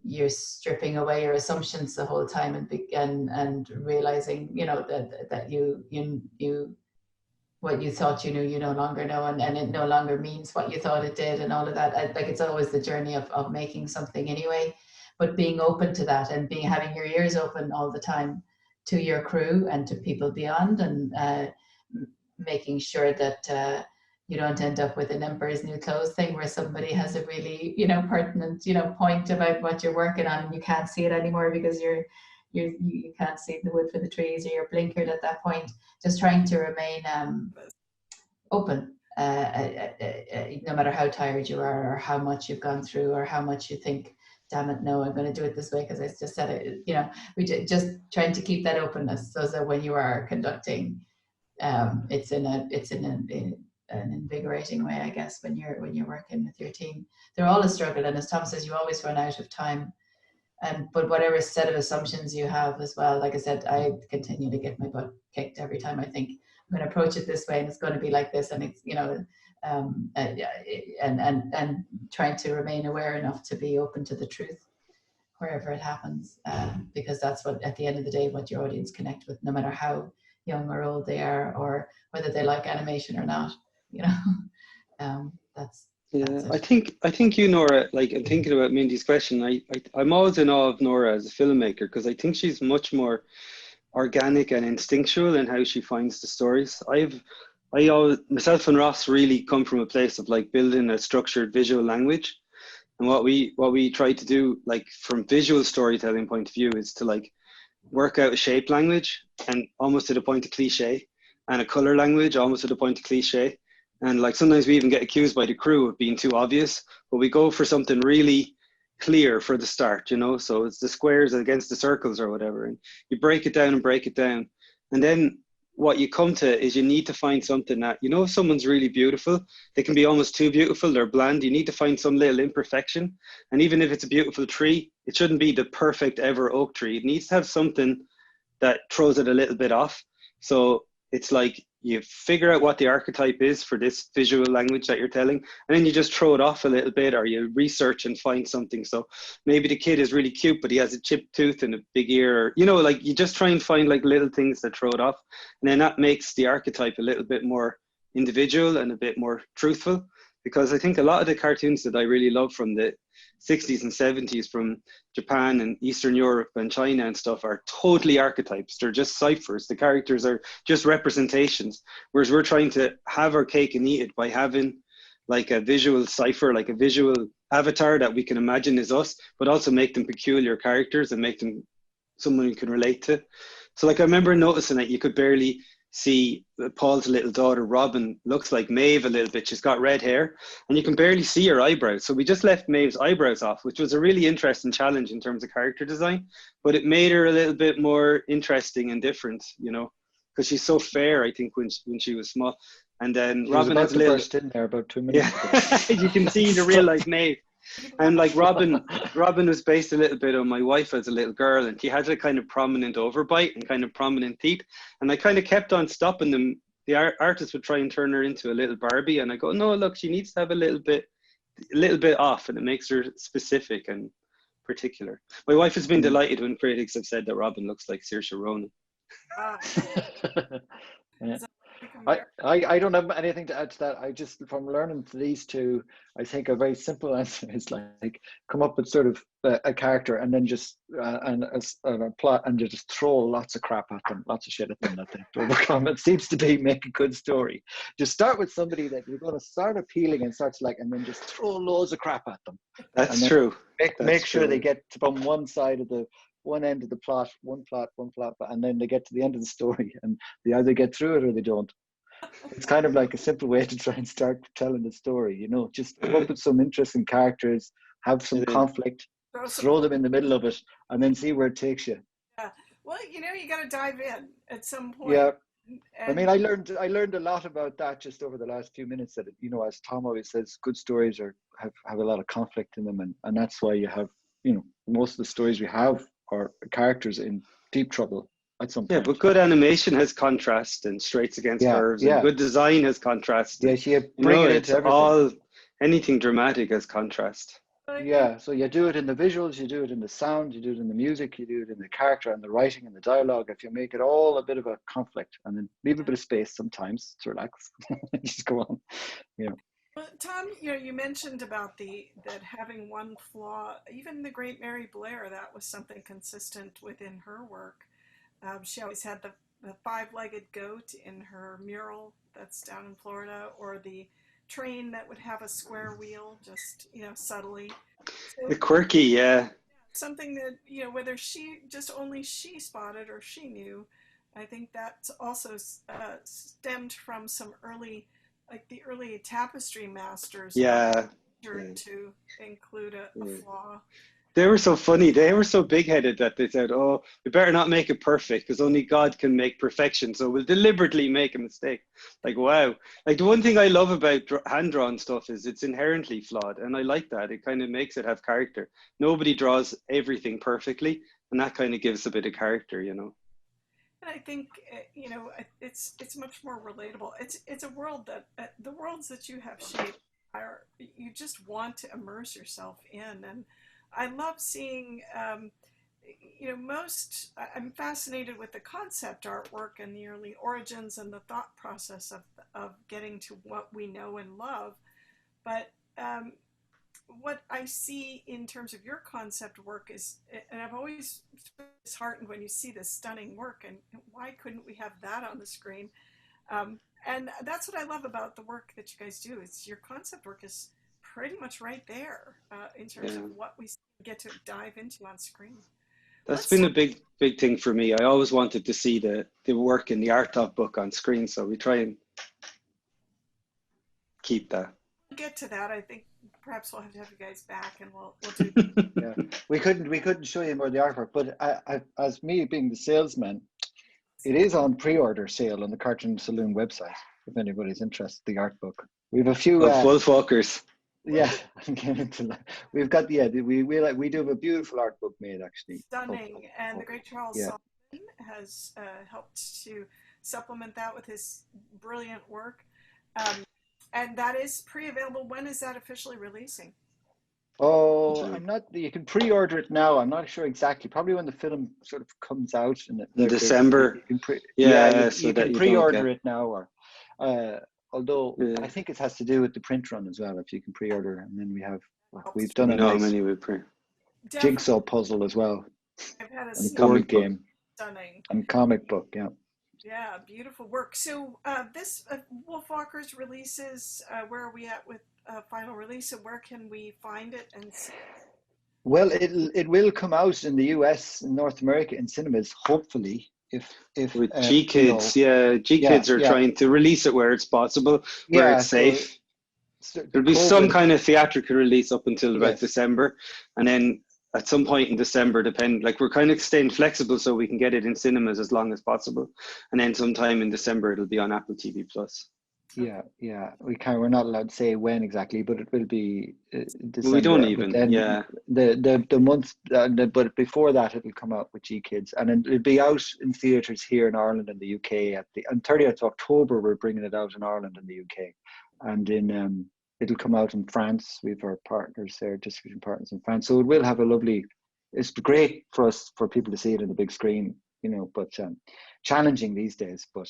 C: you're stripping away your assumptions the whole time and realizing, that you what you thought you knew, you no longer know, and it no longer means what you thought it did, and all of that. Like, it's always the journey of making something anyway, but being open to that, and having your ears open all the time to your crew and to people beyond, and making sure that you don't end up with an Emperor's New Clothes thing where somebody has a really, pertinent, point about what you're working on, and you can't see it anymore because you can't see the wood for the trees, or you're blinkered at that point. Just trying to remain open, no matter how tired you are, or how much you've gone through, or how much you think, damn it, no, I'm going to do it this way because I just said it. We just trying to keep that openness, so that when you are conducting, it's in an invigorating way, I guess, when you're working with your team. They're all a struggle, and as Tomm says, you always run out of time. But whatever set of assumptions you have as well, like I said, I continue to get my butt kicked every time I think I'm going to approach it this way, and it's going to be like this, and it's, and trying to remain aware enough to be open to the truth wherever it happens, because that's what, at the end of the day, what your audience connect with, no matter how young or old they are, or whether they like animation or not. That's
B: I think Nora, like, I'm thinking about Mindy's question. I'm always in awe of Nora as a filmmaker, because I think she's much more organic and instinctual in how she finds the stories. I always, myself and Ross, really come from a place of like building a structured visual language, and what we try to do, like, from visual storytelling point of view, is to like work out a shape language, and almost to the point of cliche, and a color language almost to the point of cliche. And like sometimes we even get accused by the crew of being too obvious, but we go for something really clear for the start, so it's the squares against the circles or whatever, and you break it down and break it down. And then what you come to is you need to find something that, if someone's really beautiful, they can be almost too beautiful, they're bland. You need to find some little imperfection. And even if it's a beautiful tree, it shouldn't be the perfect ever oak tree. It needs to have something that throws it a little bit off. So it's like you figure out what the archetype is for this visual language that you're telling, and then you just throw it off a little bit, or you research and find something. So maybe the kid is really cute, but he has a chipped tooth and a big ear, or, like, you just try and find like little things that throw it off. And then that makes the archetype a little bit more individual and a bit more truthful. Because I think a lot of the cartoons that I really love from the 60s and 70s from Japan and Eastern Europe and China and stuff are totally archetypes. They're just ciphers. The characters are just representations. Whereas we're trying to have our cake and eat it by having like a visual cipher, like a visual avatar that we can imagine is us, but also make them peculiar characters and make them someone you can relate to. So like I remember noticing that you could barely see Paul's little daughter Robin looks like Maeve a little bit. She's got red hair and you can barely see her eyebrows. So we just left Maeve's eyebrows off, which was a really interesting challenge in terms of character design, but it made her a little bit more interesting and different, because she's so fair, I think, when she was small. And then
D: He
B: Robin
D: was
B: has a
D: about to
B: little.
D: burst in there about 2 minutes
B: Yeah, you can see the real life Maeve. And like Robin was based a little bit on my wife as a little girl, and she had a kind of prominent overbite and kind of prominent teeth. And I kind of kept on stopping them. The artist would try and turn her into a little Barbie, and I go, no, look, she needs to have a little bit off, and it makes her specific and particular. My wife has been delighted when critics have said that Robin looks like Saoirse Ronan.
D: Yeah. I don't have anything to add to that. I just, from learning to these two, I think a very simple answer is like come up with sort of a character and then just and a plot, and you just throw lots of crap at them, lots of shit at them that they overcome. It seems to be make a good story. Just start with somebody that you're going to start appealing and start to like, and then just throw loads of crap at them.
B: That's true.
D: Make sure they get from one side of one end of the plot, one plot, and then they get to the end of the story and they either get through it or they don't. It's kind of like a simple way to try and start telling the story, you know, just come up with some interesting characters, have some conflict, throw them in the middle of it, and then see where it takes you.
A: Yeah. Well, you know, you got to dive in at some point.
D: Yeah.
A: And
D: I mean, I learned a lot about that just over the last few minutes, that, you know, as Tomm always says, good stories have a lot of conflict in them, and that's why you have, you know, most of the stories we have are characters in deep trouble at some point.
B: Yeah, but good animation has contrast and straights against curves, and good design has contrast.
D: Yeah, you bring it into everything.
B: Anything dramatic has contrast.
D: Yeah, so you do it in the visuals, you do it in the sound, you do it in the music, you do it in the character and the writing and the dialogue. If you make it all a bit of a conflict and then leave a bit of space sometimes to relax, just go on. Yeah.
A: Well, Tomm, you know, you mentioned about that having one flaw. Even the great Mary Blair, that was something consistent within her work. She always had the five-legged goat in her mural that's down in Florida, or the train that would have a square wheel, just, you know, subtly. So,
B: the quirky, yeah.
A: Something that, you know, whether only she spotted or she knew. I think that's also stemmed from some early, like the early tapestry masters.
B: Yeah.
A: To include a flaw.
B: They were so funny. They were so big-headed that they said, oh, we better not make it perfect because only God can make perfection. So we'll deliberately make a mistake. Like, wow. Like, the one thing I love about hand-drawn stuff is it's inherently flawed. And I like that. It kind of makes it have character. Nobody draws everything perfectly. And that kind of gives a bit of character, you know.
A: And I think, you know, it's much more relatable. It's a world that, the worlds that you have shaped you just want to immerse yourself in. And I love seeing, you know, I'm fascinated with the concept artwork and the early origins and the thought process of getting to what we know and love. But what I see in terms of your concept work is, and I've always been disheartened when you see this stunning work, and why couldn't we have that on the screen? And that's what I love about the work that you guys do. It's your concept work is pretty much right there in terms of what we get to dive into on screen.
B: That's been a big thing for me. I always wanted to see the work in the art of book on screen, so we try and keep that.
A: We'll get to that. I think perhaps we'll have to have you guys back, and we'll do.
D: Yeah, we couldn't show you more of the artwork, but as me being the salesman, it is on pre-order sale on the Cartoon Saloon website. If anybody's interested, the art book. We have a few
B: Wolfwalkers.
D: Yeah, I'm getting into that. We've got we do have a beautiful art book made, actually.
A: Stunning, and the great Charles Saloon has helped to supplement that with his brilliant work, and that is pre-available. When is that officially releasing?
D: Oh, you can pre-order it now. I'm not sure exactly. Probably when the film sort of comes out in
B: December.
D: You can pre-order it now, or although I think it has to do with the print run as well. If you can pre-order, and then we've done a nice jigsaw puzzle as well, and a comic game,
A: stunning,
D: and comic book. Yeah.
A: Yeah, beautiful work. So this Wolfwalkers releases. Where are we at with final release? And where can we find it and see it?
D: Well, it will come out in the US and North America in cinemas, hopefully. If
B: with G Kids, Kids are trying to release it where it's possible, where it's safe. So there'll be some kind of theatrical release up until about December, and then at some point in December, we're kind of staying flexible so we can get it in cinemas as long as possible, and then sometime in December it'll be on Apple TV Plus.
D: We're not allowed to say when exactly, but it will be December.
B: We don't even.
D: The month, but before that, it'll come out with G-Kids, and it'll be out in theatres here in Ireland and the UK on 30th of October. We're bringing it out in Ireland and the UK, and in it'll come out in France. We have our partners there, distribution partners in France. So it will have a lovely. It's great for people to see it on the big screen, but challenging these days, but.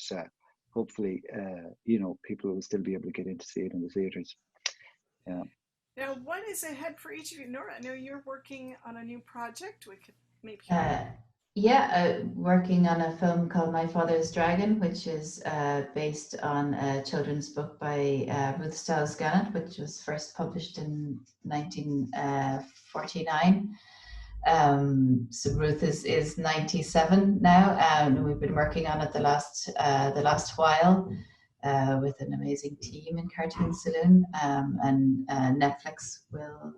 D: Hopefully, people will still be able to get in to see it in the theatres. Yeah.
A: Now, what is ahead for each of you? Nora, I know you're working on a new project. We could maybe...
C: working on a film called My Father's Dragon, which is based on a children's book by Ruth Stiles Gannett, which was first published in 1949. So Ruth is 97 now, and we've been working on it the last while with an amazing team in Cartoon Saloon, and Netflix will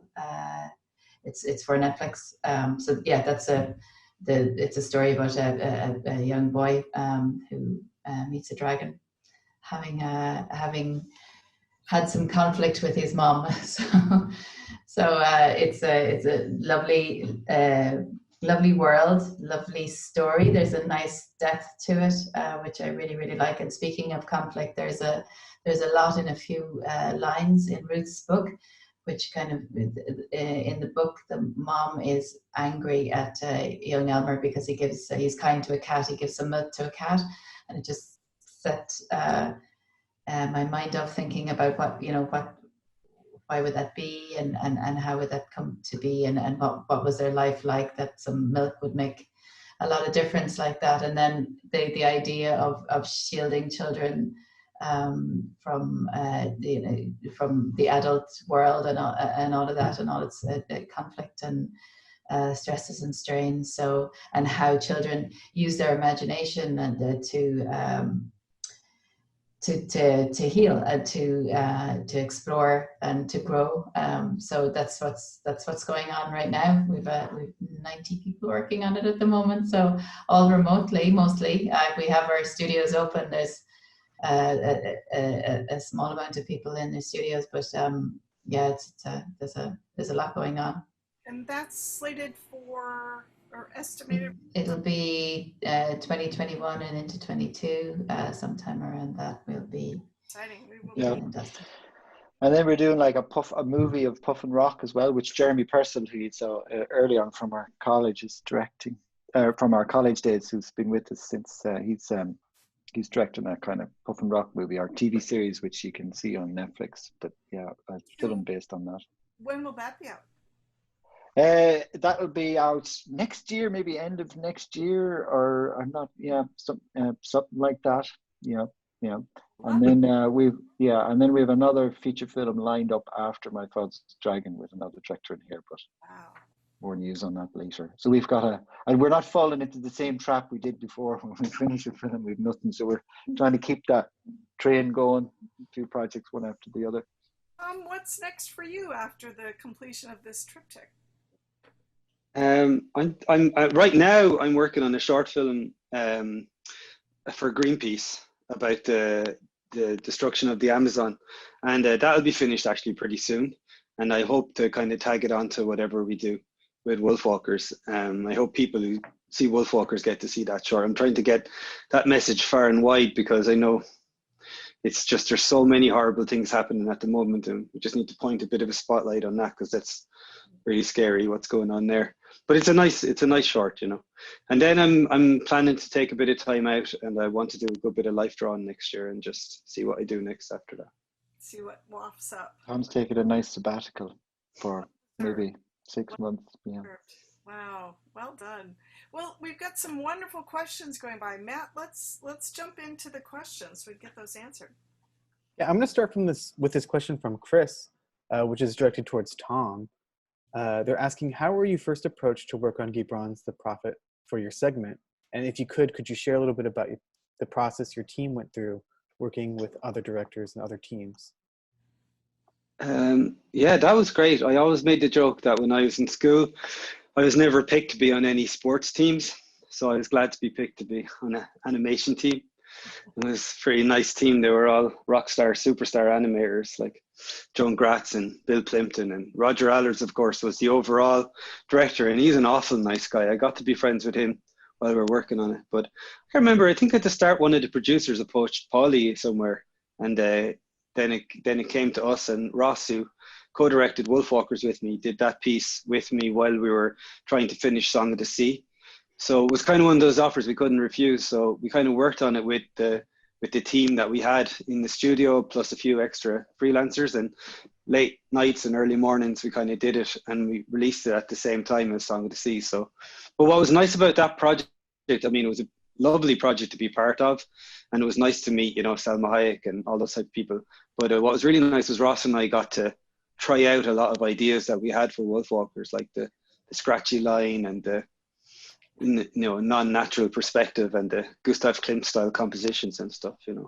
C: it's for Netflix. So yeah, it's a story about a young boy who meets a dragon, having had some conflict with his mom. So it's a lovely world, lovely story. There's a nice depth to it, which I really, really like. And speaking of conflict, there's a lot in a few lines in Ruth's book, which kind of, in the book, the mom is angry at young Elmer because he's kind to a cat. He gives some milk to a cat, and it just set my mind off thinking about why would that be, and how would that come to be, and what was their life like, that some milk would make a lot of difference like that. And then the idea of shielding children from the adult world and all of that, and all its conflict and stresses and strains. So, and how children use their imagination and to heal and to explore and to grow. So that's what's going on right now. We've 90 people working on it at the moment, so all remotely mostly. We have our studios open. There's a small amount of people in the studios, but there's a lot going on.
A: And that's slated for, or estimated?
C: It'll be 2021 and into 22, sometime around that. Will be
A: exciting. We will
D: be fantastic. And then we're doing like a movie of Puff and Rock as well, which Jeremy Purcell, who you saw early on from our college, is directing. From our college days, who's been with us since. He's directing a kind of Puff and Rock movie, our TV series, which you can see on Netflix. But yeah, a film based on that.
A: When will that be out?
D: That'll be out next year, maybe end of next year, or I'm not. Yeah, something like that. Yeah. And then we have another feature film lined up after My Father's Dragon with another director in here, but more news on that later. So we've got and we're not falling into the same trap we did before. When we finish a film, we've nothing. So we're trying to keep that train going, 2 projects one after the other.
A: What's next for you after the completion of this triptych?
B: I'm right now I'm working on a short film for Greenpeace about the destruction of the Amazon, and that'll be finished actually pretty soon, and I hope to kind of tag it onto whatever we do with Wolfwalkers. I hope people who see Wolfwalkers get to see that short. I'm trying to get that message far and wide, because I know it's just, there's so many horrible things happening at the moment, and we just need to point a bit of a spotlight on that, because that's really scary what's going on there. But it's a nice short, And then I'm planning to take a bit of time out, and I want to do a good bit of life drawing next year and just see what I do next after that.
A: See what wafts up.
D: Tom's taking a nice sabbatical for maybe 6 months. Yeah.
A: Wow, well done. Well, we've got some wonderful questions going by. Matt, let's jump into the questions so we get those answered.
G: Yeah, I'm going to start with this question from Chris, which is directed towards Tomm. They're asking, how were you first approached to work on Guy Braun's The Prophet for your segment? And if you could you share a little bit about the process your team went through working with other directors and other teams?
B: Yeah, that was great. I always made the joke that when I was in school, I was never picked to be on any sports teams. So I was glad to be picked to be on an animation team. It was a pretty nice team. They were all rock star, superstar animators like Joan Gratz and Bill Plimpton, and Roger Allers, of course, was the overall director, and he's an awful nice guy. I got to be friends with him while we were working on it. But I remember, I think at the start, one of the producers approached Paulie somewhere, and then it came to us, and Ross, who co-directed Wolfwalkers with me, did that piece with me while we were trying to finish Song of the Sea. So it was kind of one of those offers we couldn't refuse. So we kind of worked on it with the team that we had in the studio, plus a few extra freelancers, and late nights and early mornings we kind of did it, and we released it at the same time as Song of the Sea. So, but what was nice about that project, I mean, it was a lovely project to be part of, and it was nice to meet, Salma Hayek and all those type of people. But what was really nice was Ross and I got to try out a lot of ideas that we had for Wolfwalkers, like the scratchy line and the non-natural perspective and the Gustav Klimt style compositions and stuff.
A: Very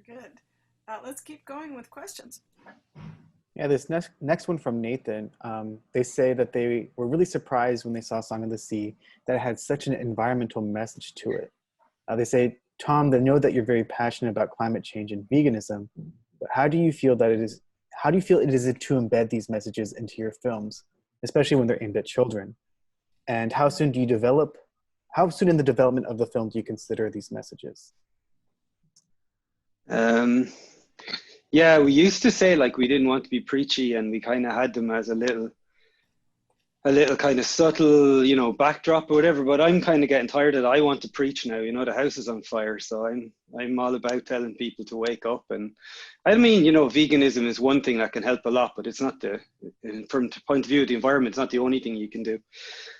A: good. Let's keep going with questions.
G: Yeah, this next one from Nathan. They say that they were really surprised when they saw Song of the Sea that it had such an environmental message to it. They say, Tomm, they know that you're very passionate about climate change and veganism, but how do you feel it is to embed these messages into your films, especially when they're aimed at children? And how soon in the development of the film do you consider these messages?
B: Yeah, we used to say like we didn't want to be preachy, and we kind of had them as a little kind of subtle, backdrop or whatever. But I'm kind of getting tired of it. I want to preach now. The house is on fire, so I'm all about telling people to wake up. And I mean, veganism is one thing that can help a lot, but it's not from the point of view of the environment, it's not the only thing you can do.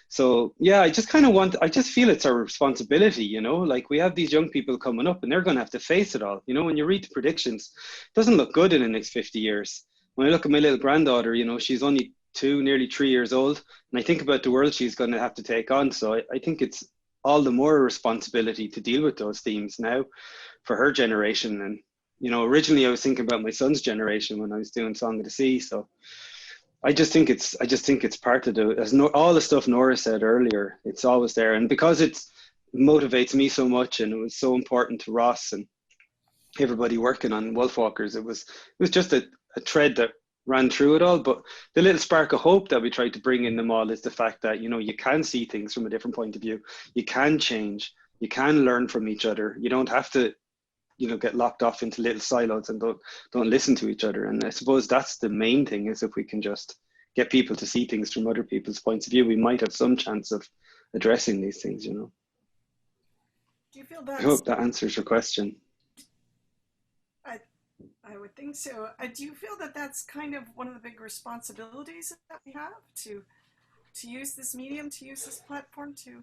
B: So yeah, I just feel it's our responsibility, like we have these young people coming up and they're going to have to face it all. When you read the predictions, it doesn't look good in the next 50 years. When I look at my little granddaughter, she's only 2, nearly 3 years old, and I think about the world she's going to have to take on. So I think it's all the more a responsibility to deal with those themes now for her generation. And, originally I was thinking about my son's generation when I was doing Song of the Sea. So I just think it's part of all the stuff Nora said earlier. It's always there, and because it motivates me so much, and it was so important to Ross and everybody working on Wolfwalkers. It was just a thread that ran through it all. But the little spark of hope that we tried to bring in them all is the fact that you can see things from a different point of view. You can change. You can learn from each other. You don't have to get locked off into little silos and don't listen to each other. And I suppose that's the main thing, is if we can just get people to see things from other people's points of view, we might have some chance of addressing these things.
A: Do you feel that?
B: I hope that answers your question.
A: I would think so. Do you feel that that's kind of one of the big responsibilities that we have to use this medium, to use this platform to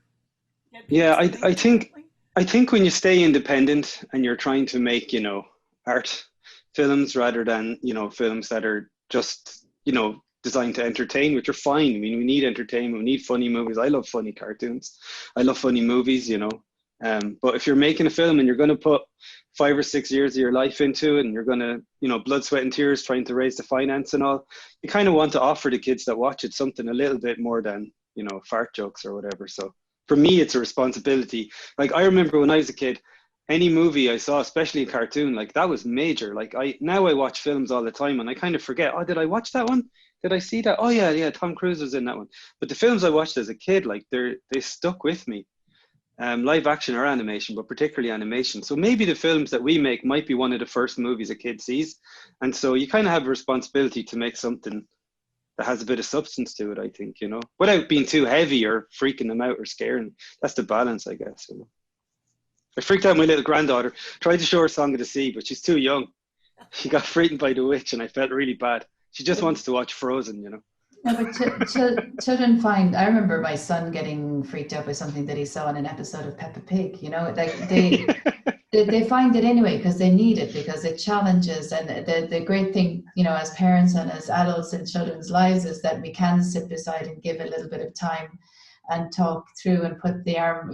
A: get people to
B: I think when you stay independent and you're trying to make, art films rather than, films that are just, designed to entertain, which are fine. I mean, we need entertainment, we need funny movies. I love funny cartoons. I love funny movies, But if you're making a film and you're going to put 5 or 6 years of your life into it, and you're going to, blood, sweat and tears trying to raise the finance and all, you kind of want to offer the kids that watch it something a little bit more than, fart jokes or whatever. So for me, it's a responsibility. Like, I remember when I was a kid, any movie I saw, especially a cartoon, like that was major. Like now I watch films all the time and I kind of forget, oh, did I watch that one? Did I see that? Oh yeah, Tom Cruise was in that one. But the films I watched as a kid, like they stuck with me. Live action or animation, but particularly animation. So maybe the films that we make might be one of the first movies a kid sees. And so you kind of have a responsibility to make something that has a bit of substance to it, I think, without being too heavy or freaking them out or scaring. That's the balance, I guess. I freaked out my little granddaughter, tried to show her Song of the Sea, but she's too young. She got frightened by the witch and I felt really bad. She just wants to watch Frozen,
C: No, but children find, I remember my son getting freaked out by something that he saw in an episode of Peppa Pig, like they find it anyway because they need it, because it challenges. And the great thing, as parents and as adults in children's lives, is that we can sit beside and give a little bit of time and talk through and put the arm,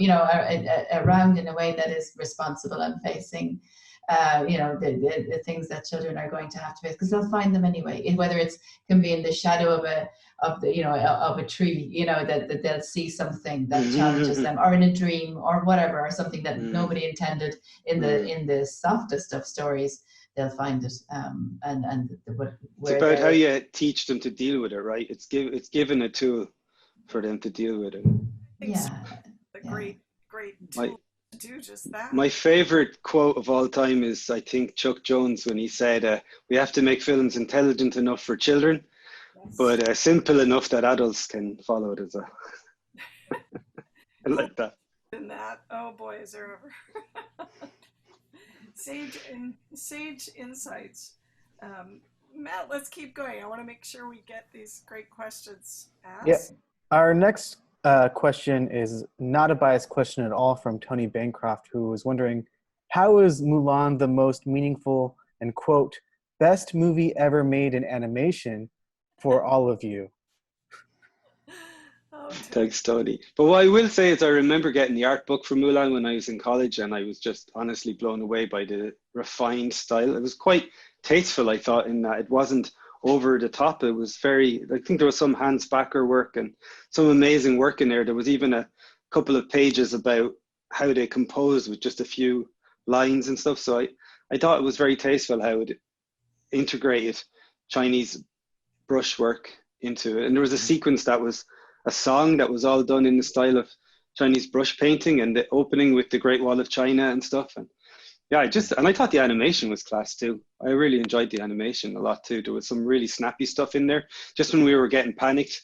C: around in a way that is responsible and facing the things that children are going to have to face, because they'll find them anyway. Whether it's can be in the shadow of a tree, that they'll see something that challenges them, or in a dream, or whatever, or something that nobody intended in the softest of stories. They'll find it,
B: it's about how you teach them to deal with it, right? It's given a tool for them to deal with it.
A: Great tool to do just that.
B: My favorite quote of all time is, I think, Chuck Jones, when he said, "We have to make films intelligent enough for children, but simple enough that adults can follow it as well." I like that.
A: In that, oh boy, is there ever sage insights. Matt, let's keep going. I want to make sure we get these great questions asked.
G: Yeah. Our next question is not a biased question at all, from Tony Bancroft, who was wondering, how is Mulan the most meaningful and, quote, best movie ever made in animation for all of you?
B: Thanks, Tony. But what I will say is, I remember getting the art book for Mulan when I was in college, and I was just honestly blown away by the refined style. It was quite tasteful, I thought, in that it wasn't over the top. It was I think there was some Hans Backer work and some amazing work in there. There was even a couple of pages about how they composed with just a few lines and stuff. So I thought it was very tasteful how it integrated Chinese brushwork into it. And there was a sequence that was a song that was all done in the style of Chinese brush painting, and the opening with the Great Wall of China and stuff. And yeah, I thought the animation was class too. I really enjoyed the animation a lot too. There was some really snappy stuff in there. Just when we were getting panicked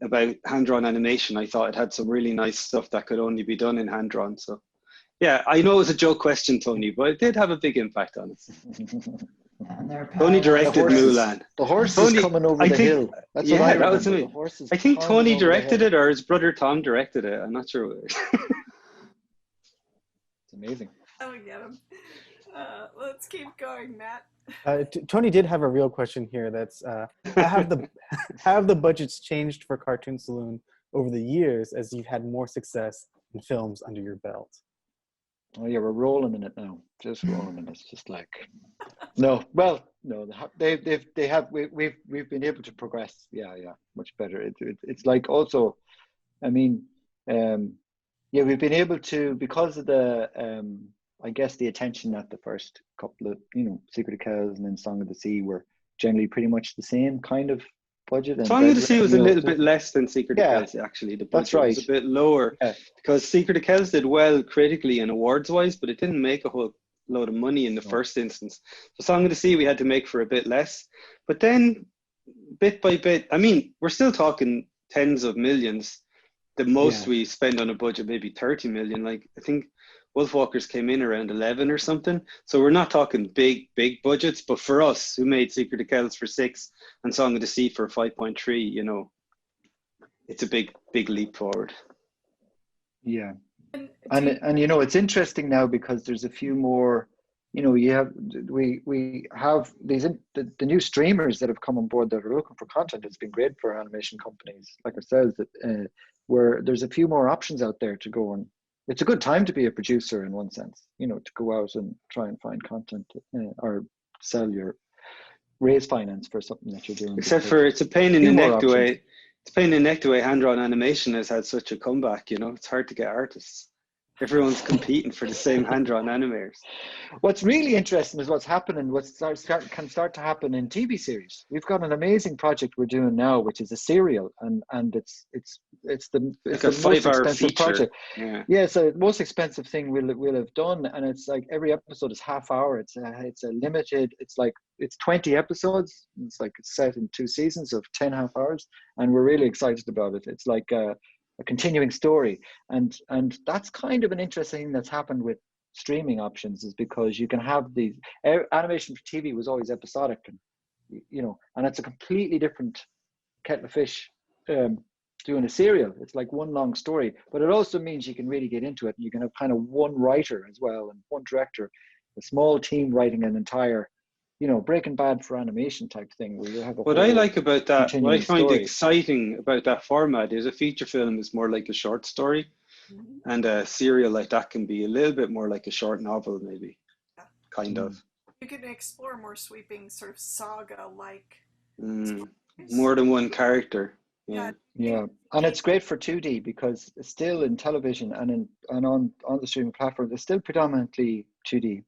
B: about hand-drawn animation, I thought it had some really nice stuff that could only be done in hand-drawn. So yeah, I know it was a joke question, Tony, but it did have a big impact on us. Tony directed Mulan.
D: The horse is coming over the hill. That's what I remember.
B: That was me. I think Tony directed it, or his brother Tomm directed it. I'm not sure.
D: It's amazing.
A: Oh, get him. Let's keep going, Matt.
G: Tony did have a real question here. That's have the budgets changed for Cartoon Saloon over the years as you've had more success in films under your belt?
D: Oh yeah, we're rolling in it now. Just rolling in it. It's just like no. Well, no. They have. We've been able to progress. Yeah, much better. It's like also, I mean, yeah, we've been able to, because of the I guess the attention at the first couple of, Secret of Kells and then Song of the Sea were generally pretty much the same kind of budget. And
B: Song of the Sea was a little bit less than Secret of Kells, actually. The budget was a bit lower because Secret of Kells did well critically and awards-wise, but it didn't make a whole load of money in the first instance. So Song of the Sea we had to make for a bit less. But then, bit by bit, I mean, we're still talking tens of millions. The most we spend on a budget, maybe 30 million. Like, I think Wolfwalkers came in around 11 or something. So we're not talking big budgets, but for us who made Secret of Kells for 6 and Song of the Sea for 5.3, it's a big leap forward.
D: Yeah. And it's interesting now because there's a few more, we have these, the new streamers that have come on board that are looking for content. It's been great for animation companies like ourselves, that where there's a few more options out there to go on. It's a good time to be a producer in one sense, to go out and try and find content or raise finance for something that you're doing.
B: Except for it's a pain in the neck the way hand-drawn animation has had such a comeback. It's hard to get artists. Everyone's competing for the same hand-drawn animators.
D: What's really interesting is what's happening, can start to happen in TV series. We've got an amazing project we're doing now, which is a serial, and it's the most expensive feature project. Yeah, so the most expensive thing we'll have done, and it's like every episode is half hour. It's a limited. It's 20 episodes. It's set in 2 seasons of 10 half hours, and we're really excited about it. It's like a continuing story, and that's kind of an interesting thing that's happened with streaming options, is because you can have these animation for TV was always episodic, and and it's a completely different kettle of fish doing a serial. It's like one long story, but it also means you can really get into it. You can have kind of one writer as well and one director, a small team writing an entire Breaking Bad for animation type thing, where you have a
B: what I like about that, what I find exciting about that format is a feature film is more like a short story, and a serial like that can be a little bit more like a short novel, maybe, kind of.
A: You can explore more sweeping sort of saga-like
B: more than one character.
A: Yeah.
D: And it's great for 2D because it's still in television and on the streaming platform, it's still predominantly 2D.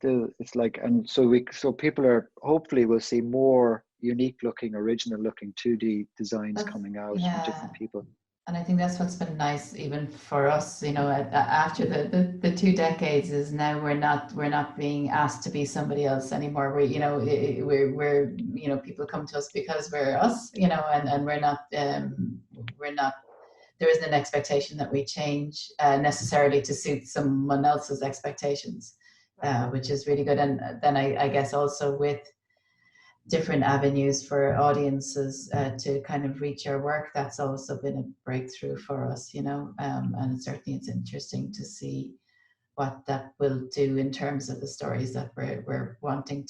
D: So people are hopefully will see more unique looking, original looking 2D designs coming out from different people.
C: And I think that's what's been nice, even for us, after the 2 decades, is now we're not being asked to be somebody else anymore. We're people come to us because we're us, and we're not there isn't an expectation that we change necessarily to suit someone else's expectations, which is really good. And then I guess also with different avenues for audiences to kind of reach our work, that's also been a breakthrough for us, and certainly it's interesting to see what that will do in terms of the stories that we're wanting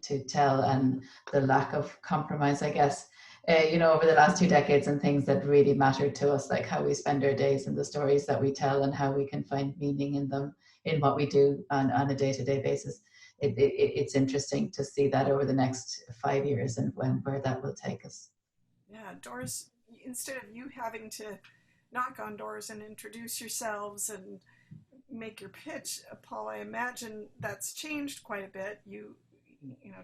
C: to tell, and the lack of compromise, I guess, over the last 2 decades, and things that really mattered to us, like how we spend our days and the stories that we tell and how we can find meaning in them, in what we do on a day-to-day basis. It's interesting to see that over the next 5 years and where that will take us.
A: Yeah, doors, instead of you having to knock on doors and introduce yourselves and make your pitch, Paul, I imagine that's changed quite a bit.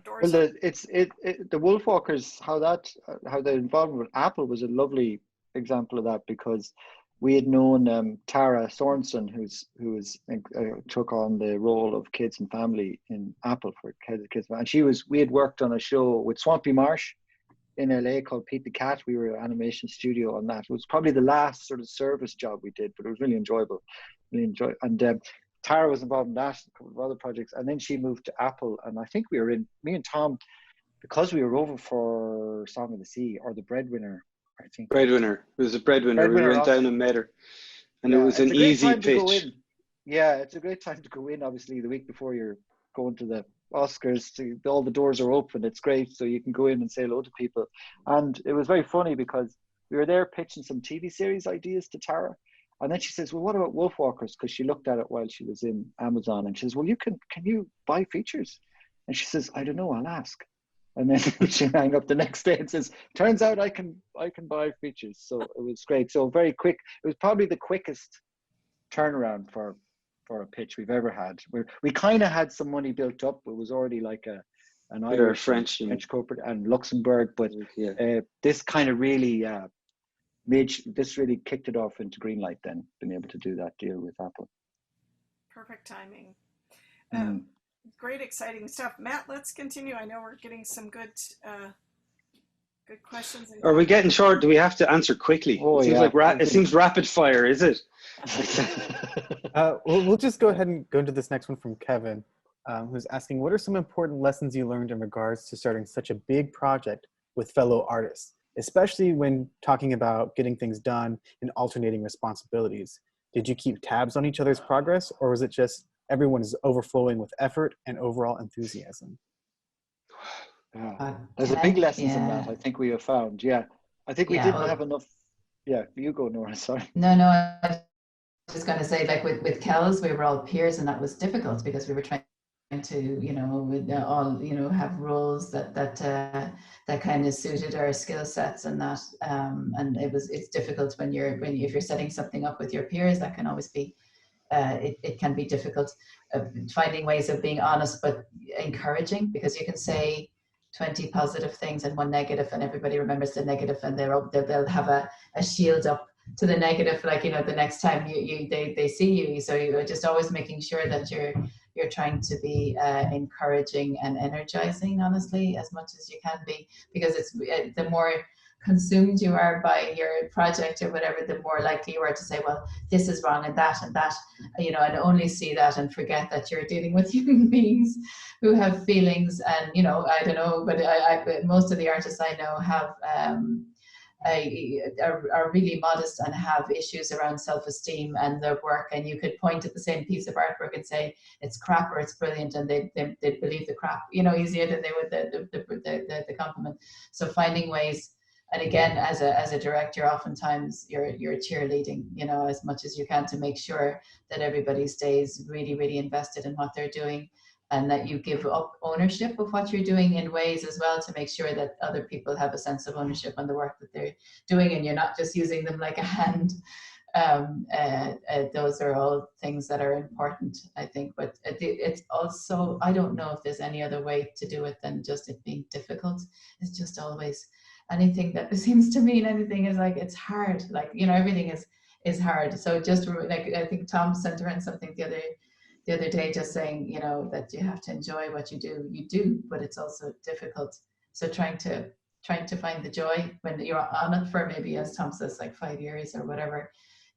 A: Doors.
D: Well, the Wolfwalkers, how the involvement with Apple was a lovely example of that, because we had known Tara Sorensen, who took on the role of kids and family in Apple for kids, and we had worked on a show with Swampy Marsh in LA called Pete the Cat. We were an animation studio on that. It was probably the last sort of service job we did, but it was really enjoyable. And Tara was involved in that, a couple of other projects, and then she moved to Apple. And I think me and Tomm, because we were over for Song of the Sea or the Breadwinner. I think
B: Breadwinner. It was a Breadwinner. We went down and met her, and it was an easy pitch.
D: Yeah, it's a great time to go in. Obviously, the week before you're going to the Oscars, all the doors are open. It's great, so you can go in and say hello to people. And it was very funny because we were there pitching some TV series ideas to Tara, and then she says, "Well, what about Wolfwalkers?" Because she looked at it while she was in Amazon, and she says, "Well, can you buy features?" And she says, "I don't know. I'll ask." And then she rang up the next day and says, "Turns out I can buy features." So it was great. So very quick. It was probably the quickest turnaround for a pitch we've ever had. We kind of had some money built up. It was already like an Irish, French corporate and Luxembourg, but this kind of really really kicked it off into green light. Then being able to do that deal with Apple.
A: Perfect timing. Great, exciting stuff. Matt, let's continue. I know we're getting some good questions.
B: Are we getting short? Do we have to answer quickly? It seems it seems rapid fire, is it?
G: We'll just go ahead and go into this next one from Kevin, who's asking, what are some important lessons you learned in regards to starting such a big project with fellow artists, especially when talking about getting things done and alternating responsibilities? Did you keep tabs on each other's progress, or was it just everyone is overflowing with effort and overall enthusiasm?
D: There's a big lessons in that, I think we have found. I think we didn't have enough. You go, Nora, sorry.
C: No, I was just going to say, like with Kells, we were all peers, and that was difficult because we were trying to, all, have roles that kind of suited our skill sets and that, and it's difficult if you're setting something up with your peers. That can always be, it can be difficult finding ways of being honest but encouraging, because you can say 20 positive things and 1 negative, and everybody remembers the negative, and they'll have a shield up to the negative, like, the next time they see you. So you're just always making sure that you're trying to be encouraging and energizing, honestly, as much as you can be, because it's the more consumed you are by your project or whatever, the more likely you are to say, well, this is wrong and that, and only see that and forget that you're dealing with human beings who have feelings. And, I don't know, but most of the artists I know have, are really modest and have issues around self-esteem and their work, and you could point at the same piece of artwork and say it's crap or it's brilliant, and they believe the crap, easier than they would the compliment. So finding ways. And again, as a director, oftentimes you're cheerleading, as much as you can to make sure that everybody stays really, really invested in what they're doing. and that you give up ownership of what you're doing in ways as well to make sure that other people have a sense of ownership on the work that they're doing, and you're not just using them like a hand. Those are all things that are important, I think. But it's also, I don't know if there's any other way to do it than just it being difficult. It's just always, anything that seems to mean anything is like, it's hard. Like, you know, everything is hard. So just like, I think Tomm sent around something the other day, just saying, you know, that you have to enjoy what you do, but it's also difficult. So trying to find the joy when you're on it for maybe, as Tomm says, like 5 years or whatever,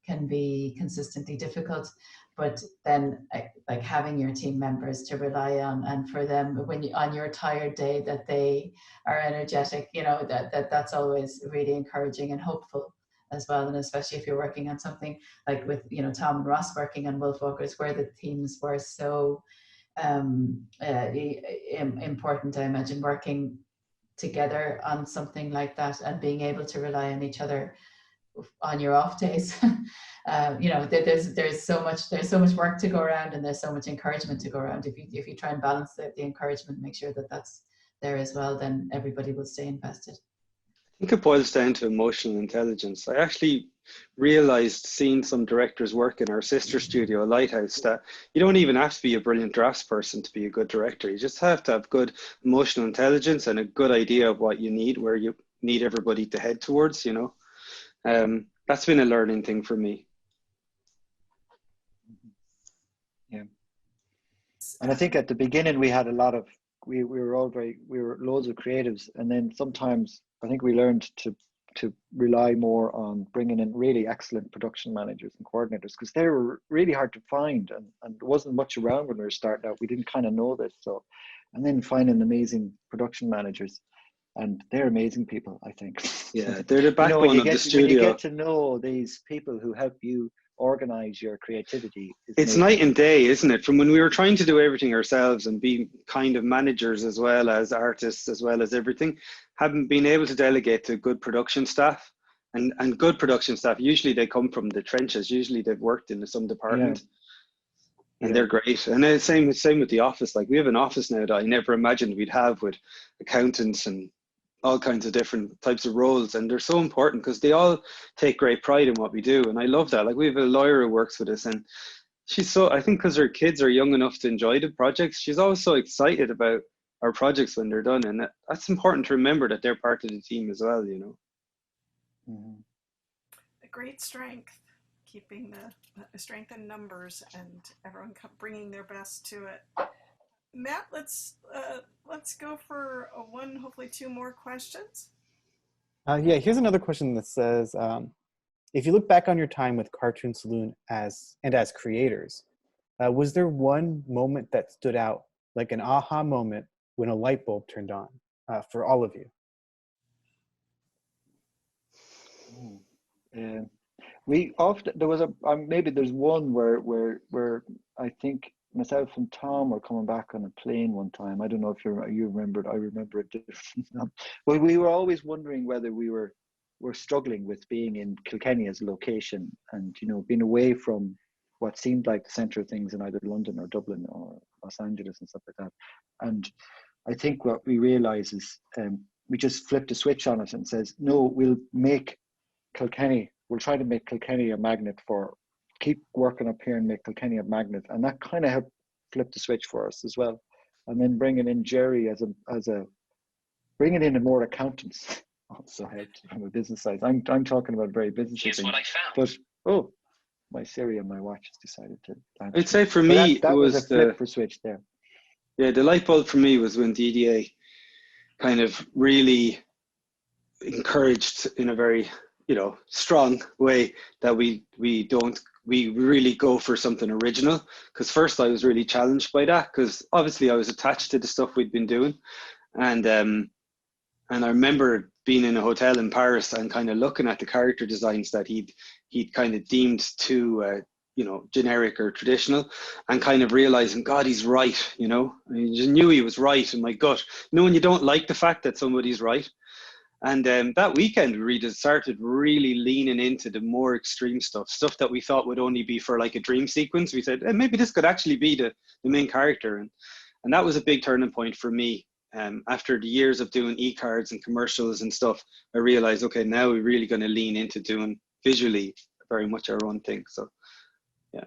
C: can be consistently difficult. But then like having your team members to rely on, and for them when you, on your tired day, that they are energetic, you know, that's always really encouraging and hopeful as well. And especially if you're working on something like with, you know, Tomm and Ross working on Wolf Walkers, where the themes were so important. I imagine working together on something like that and being able to rely on each other on your off days. You know, there's so much work to go around, and there's so much encouragement to go around. If you try and balance the encouragement, make sure that that's there as well, then everybody will stay invested.
B: I think it boils down to emotional intelligence. I actually realized, seeing some directors work in our sister studio, Lighthouse, that you don't even have to be a brilliant drafts person to be a good director. You just have to have good emotional intelligence and a good idea of what you need, where you need everybody to head towards, you know. That's been a learning thing for me.
D: Yeah. And I think at the beginning we had a lot of, we were loads of creatives, and then sometimes I think we learned to rely more on bringing in really excellent production managers and coordinators, because they were really hard to find, and there wasn't much around when we were starting out. We didn't kind of know this. So, and then finding amazing production managers, and they're amazing people, I think.
B: Yeah, they're the backbone,
D: you know,
B: of the studio.
D: When you get to know these people who help you organize your creativity,
B: it's
D: amazing.
B: Night and day, isn't it? From when we were trying to do everything ourselves and be kind of managers as well as artists, as well as everything, haven't been able to delegate to good production staff. And good production staff, usually they come from the trenches. Usually they've worked in some department. Yeah. And they're great. And then same with the office. Like, we have an office now that I never imagined we'd have, with accountants and all kinds of different types of roles, and they're so important because they all take great pride in what we do. And I love that. Like, we have a lawyer who works with us, and she's so, I think because her kids are young enough to enjoy the projects, she's always so excited about our projects when they're done. And that's important to remember, that they're part of the team as well, you know.
D: Mm-hmm.
A: A great strength, keeping the strength in numbers and everyone bringing their best to it. Matt, let's go for one, hopefully two more questions.
G: Yeah, here's another question that says, if you look back on your time with Cartoon Saloon as creators, was there one moment that stood out, like an aha moment when a light bulb turned on for all of you?
D: We often, there was maybe there's one where I think myself and Tomm were coming back on a plane one time. I don't know if you remembered. I remember it different. But we were always wondering whether we were struggling with being in Kilkenny as a location, and, you know, being away from what seemed like the centre of things in either London or Dublin or Los Angeles and stuff like that. And I think what we realise is we just flipped a switch on it and says, no, we'll try to make Kilkenny a magnet for, keep working up here and make Kilkenny a magnet. And that kind of helped flip the switch for us as well. And then bringing in Jerry bringing in more accountants also helped from a business side. I'm talking about very business things. What I found. But, my Siri on my watch has decided to answer.
B: I'd say for me,
D: that was a flip for switch there.
B: Yeah, the light bulb for me was when DDA kind of really encouraged in a very, you know, strong way that we really go for something original. Because first I was really challenged by that, because obviously I was attached to the stuff we'd been doing, and I remember being in a hotel in Paris and kind of looking at the character designs that he'd kind of deemed too you know, generic or traditional, and kind of realizing, God, he's right, you know. I just knew he was right in my gut. You know, when you don't like the fact that somebody's right. And that weekend, we started really leaning into the more extreme stuff that we thought would only be for like a dream sequence. We said, hey, maybe this could actually be the main character. And that was a big turning point for me. After the years of doing e-cards and commercials and stuff, I realized, okay, now we're really going to lean into doing visually very much our own thing. So, yeah.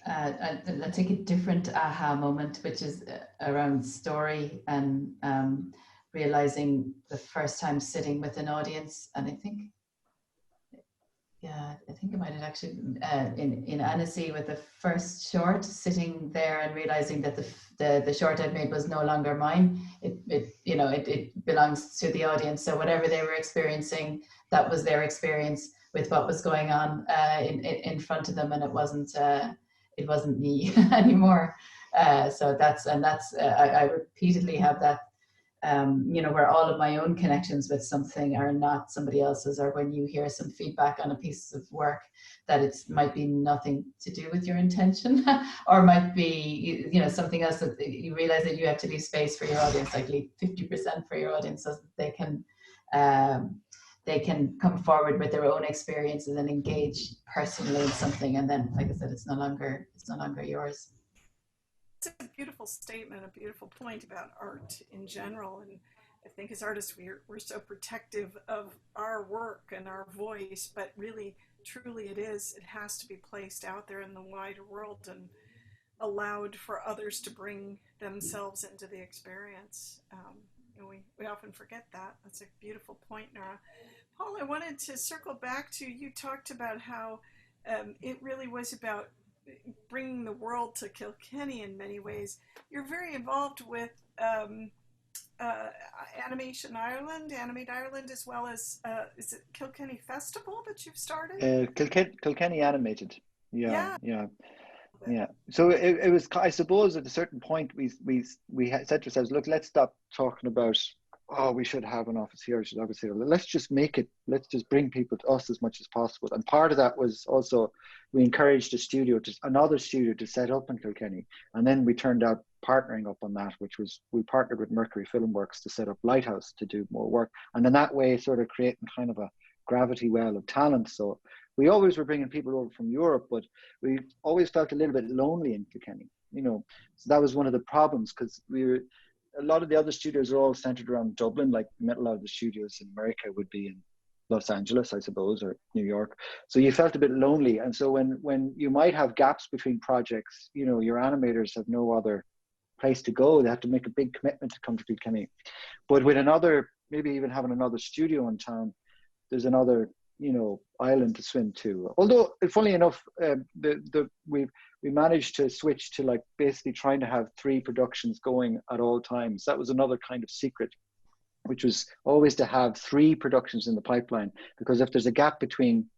C: I'll take a different aha moment, which is around story and realizing the first time sitting with an audience. And I think I might have actually in Annecy with the first short, sitting there and realizing that the short I'd made was no longer mine. It belongs to the audience. So whatever they were experiencing, that was their experience with what was going on in front of them, and it wasn't me anymore. So I repeatedly have that. Where all of my own connections with something are not somebody else's, or when you hear some feedback on a piece of work that it might be nothing to do with your intention, or might be something else that you realize that you have to leave space for your audience, like leave 50% for your audience, so that they can come forward with their own experiences and engage personally in something, and then, like I said, it's no longer yours.
A: It's a beautiful statement, a beautiful point about art in general. And I think as artists, we're so protective of our work and our voice, but really, truly it has to be placed out there in the wider world and allowed for others to bring themselves into the experience. And we often forget that. That's a beautiful point, Nora. Paul, I wanted to circle back to, you talked about how it really was about bringing the world to Kilkenny in many ways. You're very involved with Animate Ireland, as well as is it Kilkenny Festival that you've started?
D: Kilkenny Animated. Yeah. So it was, I suppose, at a certain point we had said to ourselves, look, let's stop talking about, oh, we should have an office here, let's just make it, let's just bring people to us as much as possible. And part of that was also, we encouraged another studio to set up in Kilkenny. And then we turned out partnering up on that, which was, we partnered with Mercury Filmworks to set up Lighthouse to do more work. And in that way, sort of creating kind of a gravity well of talent. So we always were bringing people over from Europe, but we always felt a little bit lonely in Kilkenny, So that was one of the problems, because a lot of the other studios are all centered around Dublin, like a lot of the studios in America would be in Los Angeles, I suppose, or New York. So you felt a bit lonely. And so when you might have gaps between projects, your animators have no other place to go. They have to make a big commitment to come to Kilkenny. But with maybe even having another studio in town, there's another, island to swim to. Although, funnily enough, we managed to switch to like basically trying to have 3 productions going at all times. That was another kind of secret, which was always to have 3 productions in the pipeline, because if there's a gap between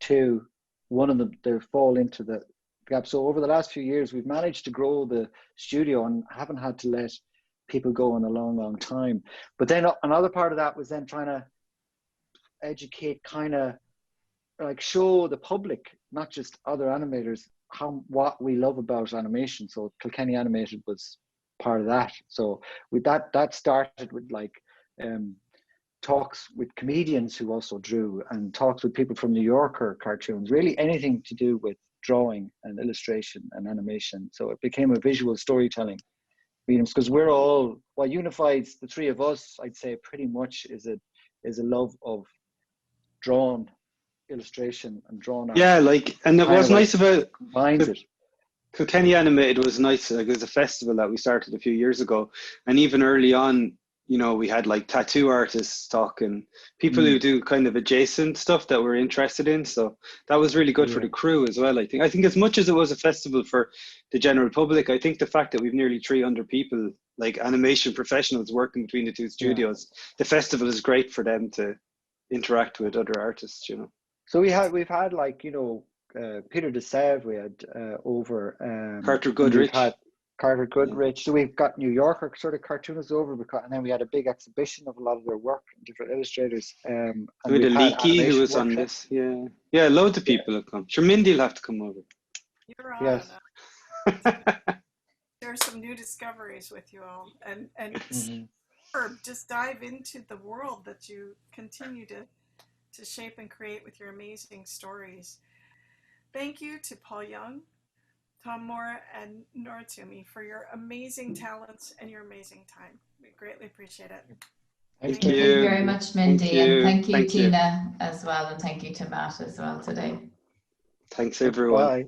D: 2, one of them, they fall into the gap. So over the last few years, we've managed to grow the studio and haven't had to let people go in a long, long time. But then another part of that was then trying to educate, kind of like show the public, not just other animators, what we love about animation. So Kilkenny Animated was part of that. So with that started with like talks with comedians who also drew, and talks with people from New Yorker cartoons, really anything to do with drawing and illustration and animation. So it became a visual storytelling medium, because we're all, what unifies the 3 of us, I'd say pretty much, is a love of drawn illustration and drawn art.
B: Yeah, and it was nice about
D: combines it.
B: Kilkenny Animated was nice. Like, it was a festival that we started a few years ago, and even early on, we had like tattoo artists talking, people who do kind of adjacent stuff that we're interested in. So that was really good for the crew as well. I think as much as it was a festival for the general public, I think the fact that we've nearly 300 people, like animation professionals, working between the 2 studios, the festival is great for them to interact with other artists.
D: So we've had like Peter DeSev, we had over
B: Carter Goodrich.
D: Carter Goodrich. So we've got New Yorker sort of cartoonists over, and then we had a big exhibition of a lot of their work, different illustrators. And
B: we had a Leakey who was on this. Yeah, loads of people have come. Sure, Mindy will have to come over.
A: You're on.
D: Yes.
A: There are some new discoveries with you all, and just dive into the world that you continue to shape and create with your amazing stories. Thank you to Paul Young, Tomm Moore and Nora Twomey, for your amazing talents and your amazing time. We greatly appreciate it.
B: Thank
C: Thank you
B: you.
C: very much, Mindy, and thank you,
B: Thank you.
C: Tina, as well, and thank you to Matt as well today.
B: Thanks, everyone.
D: Bye.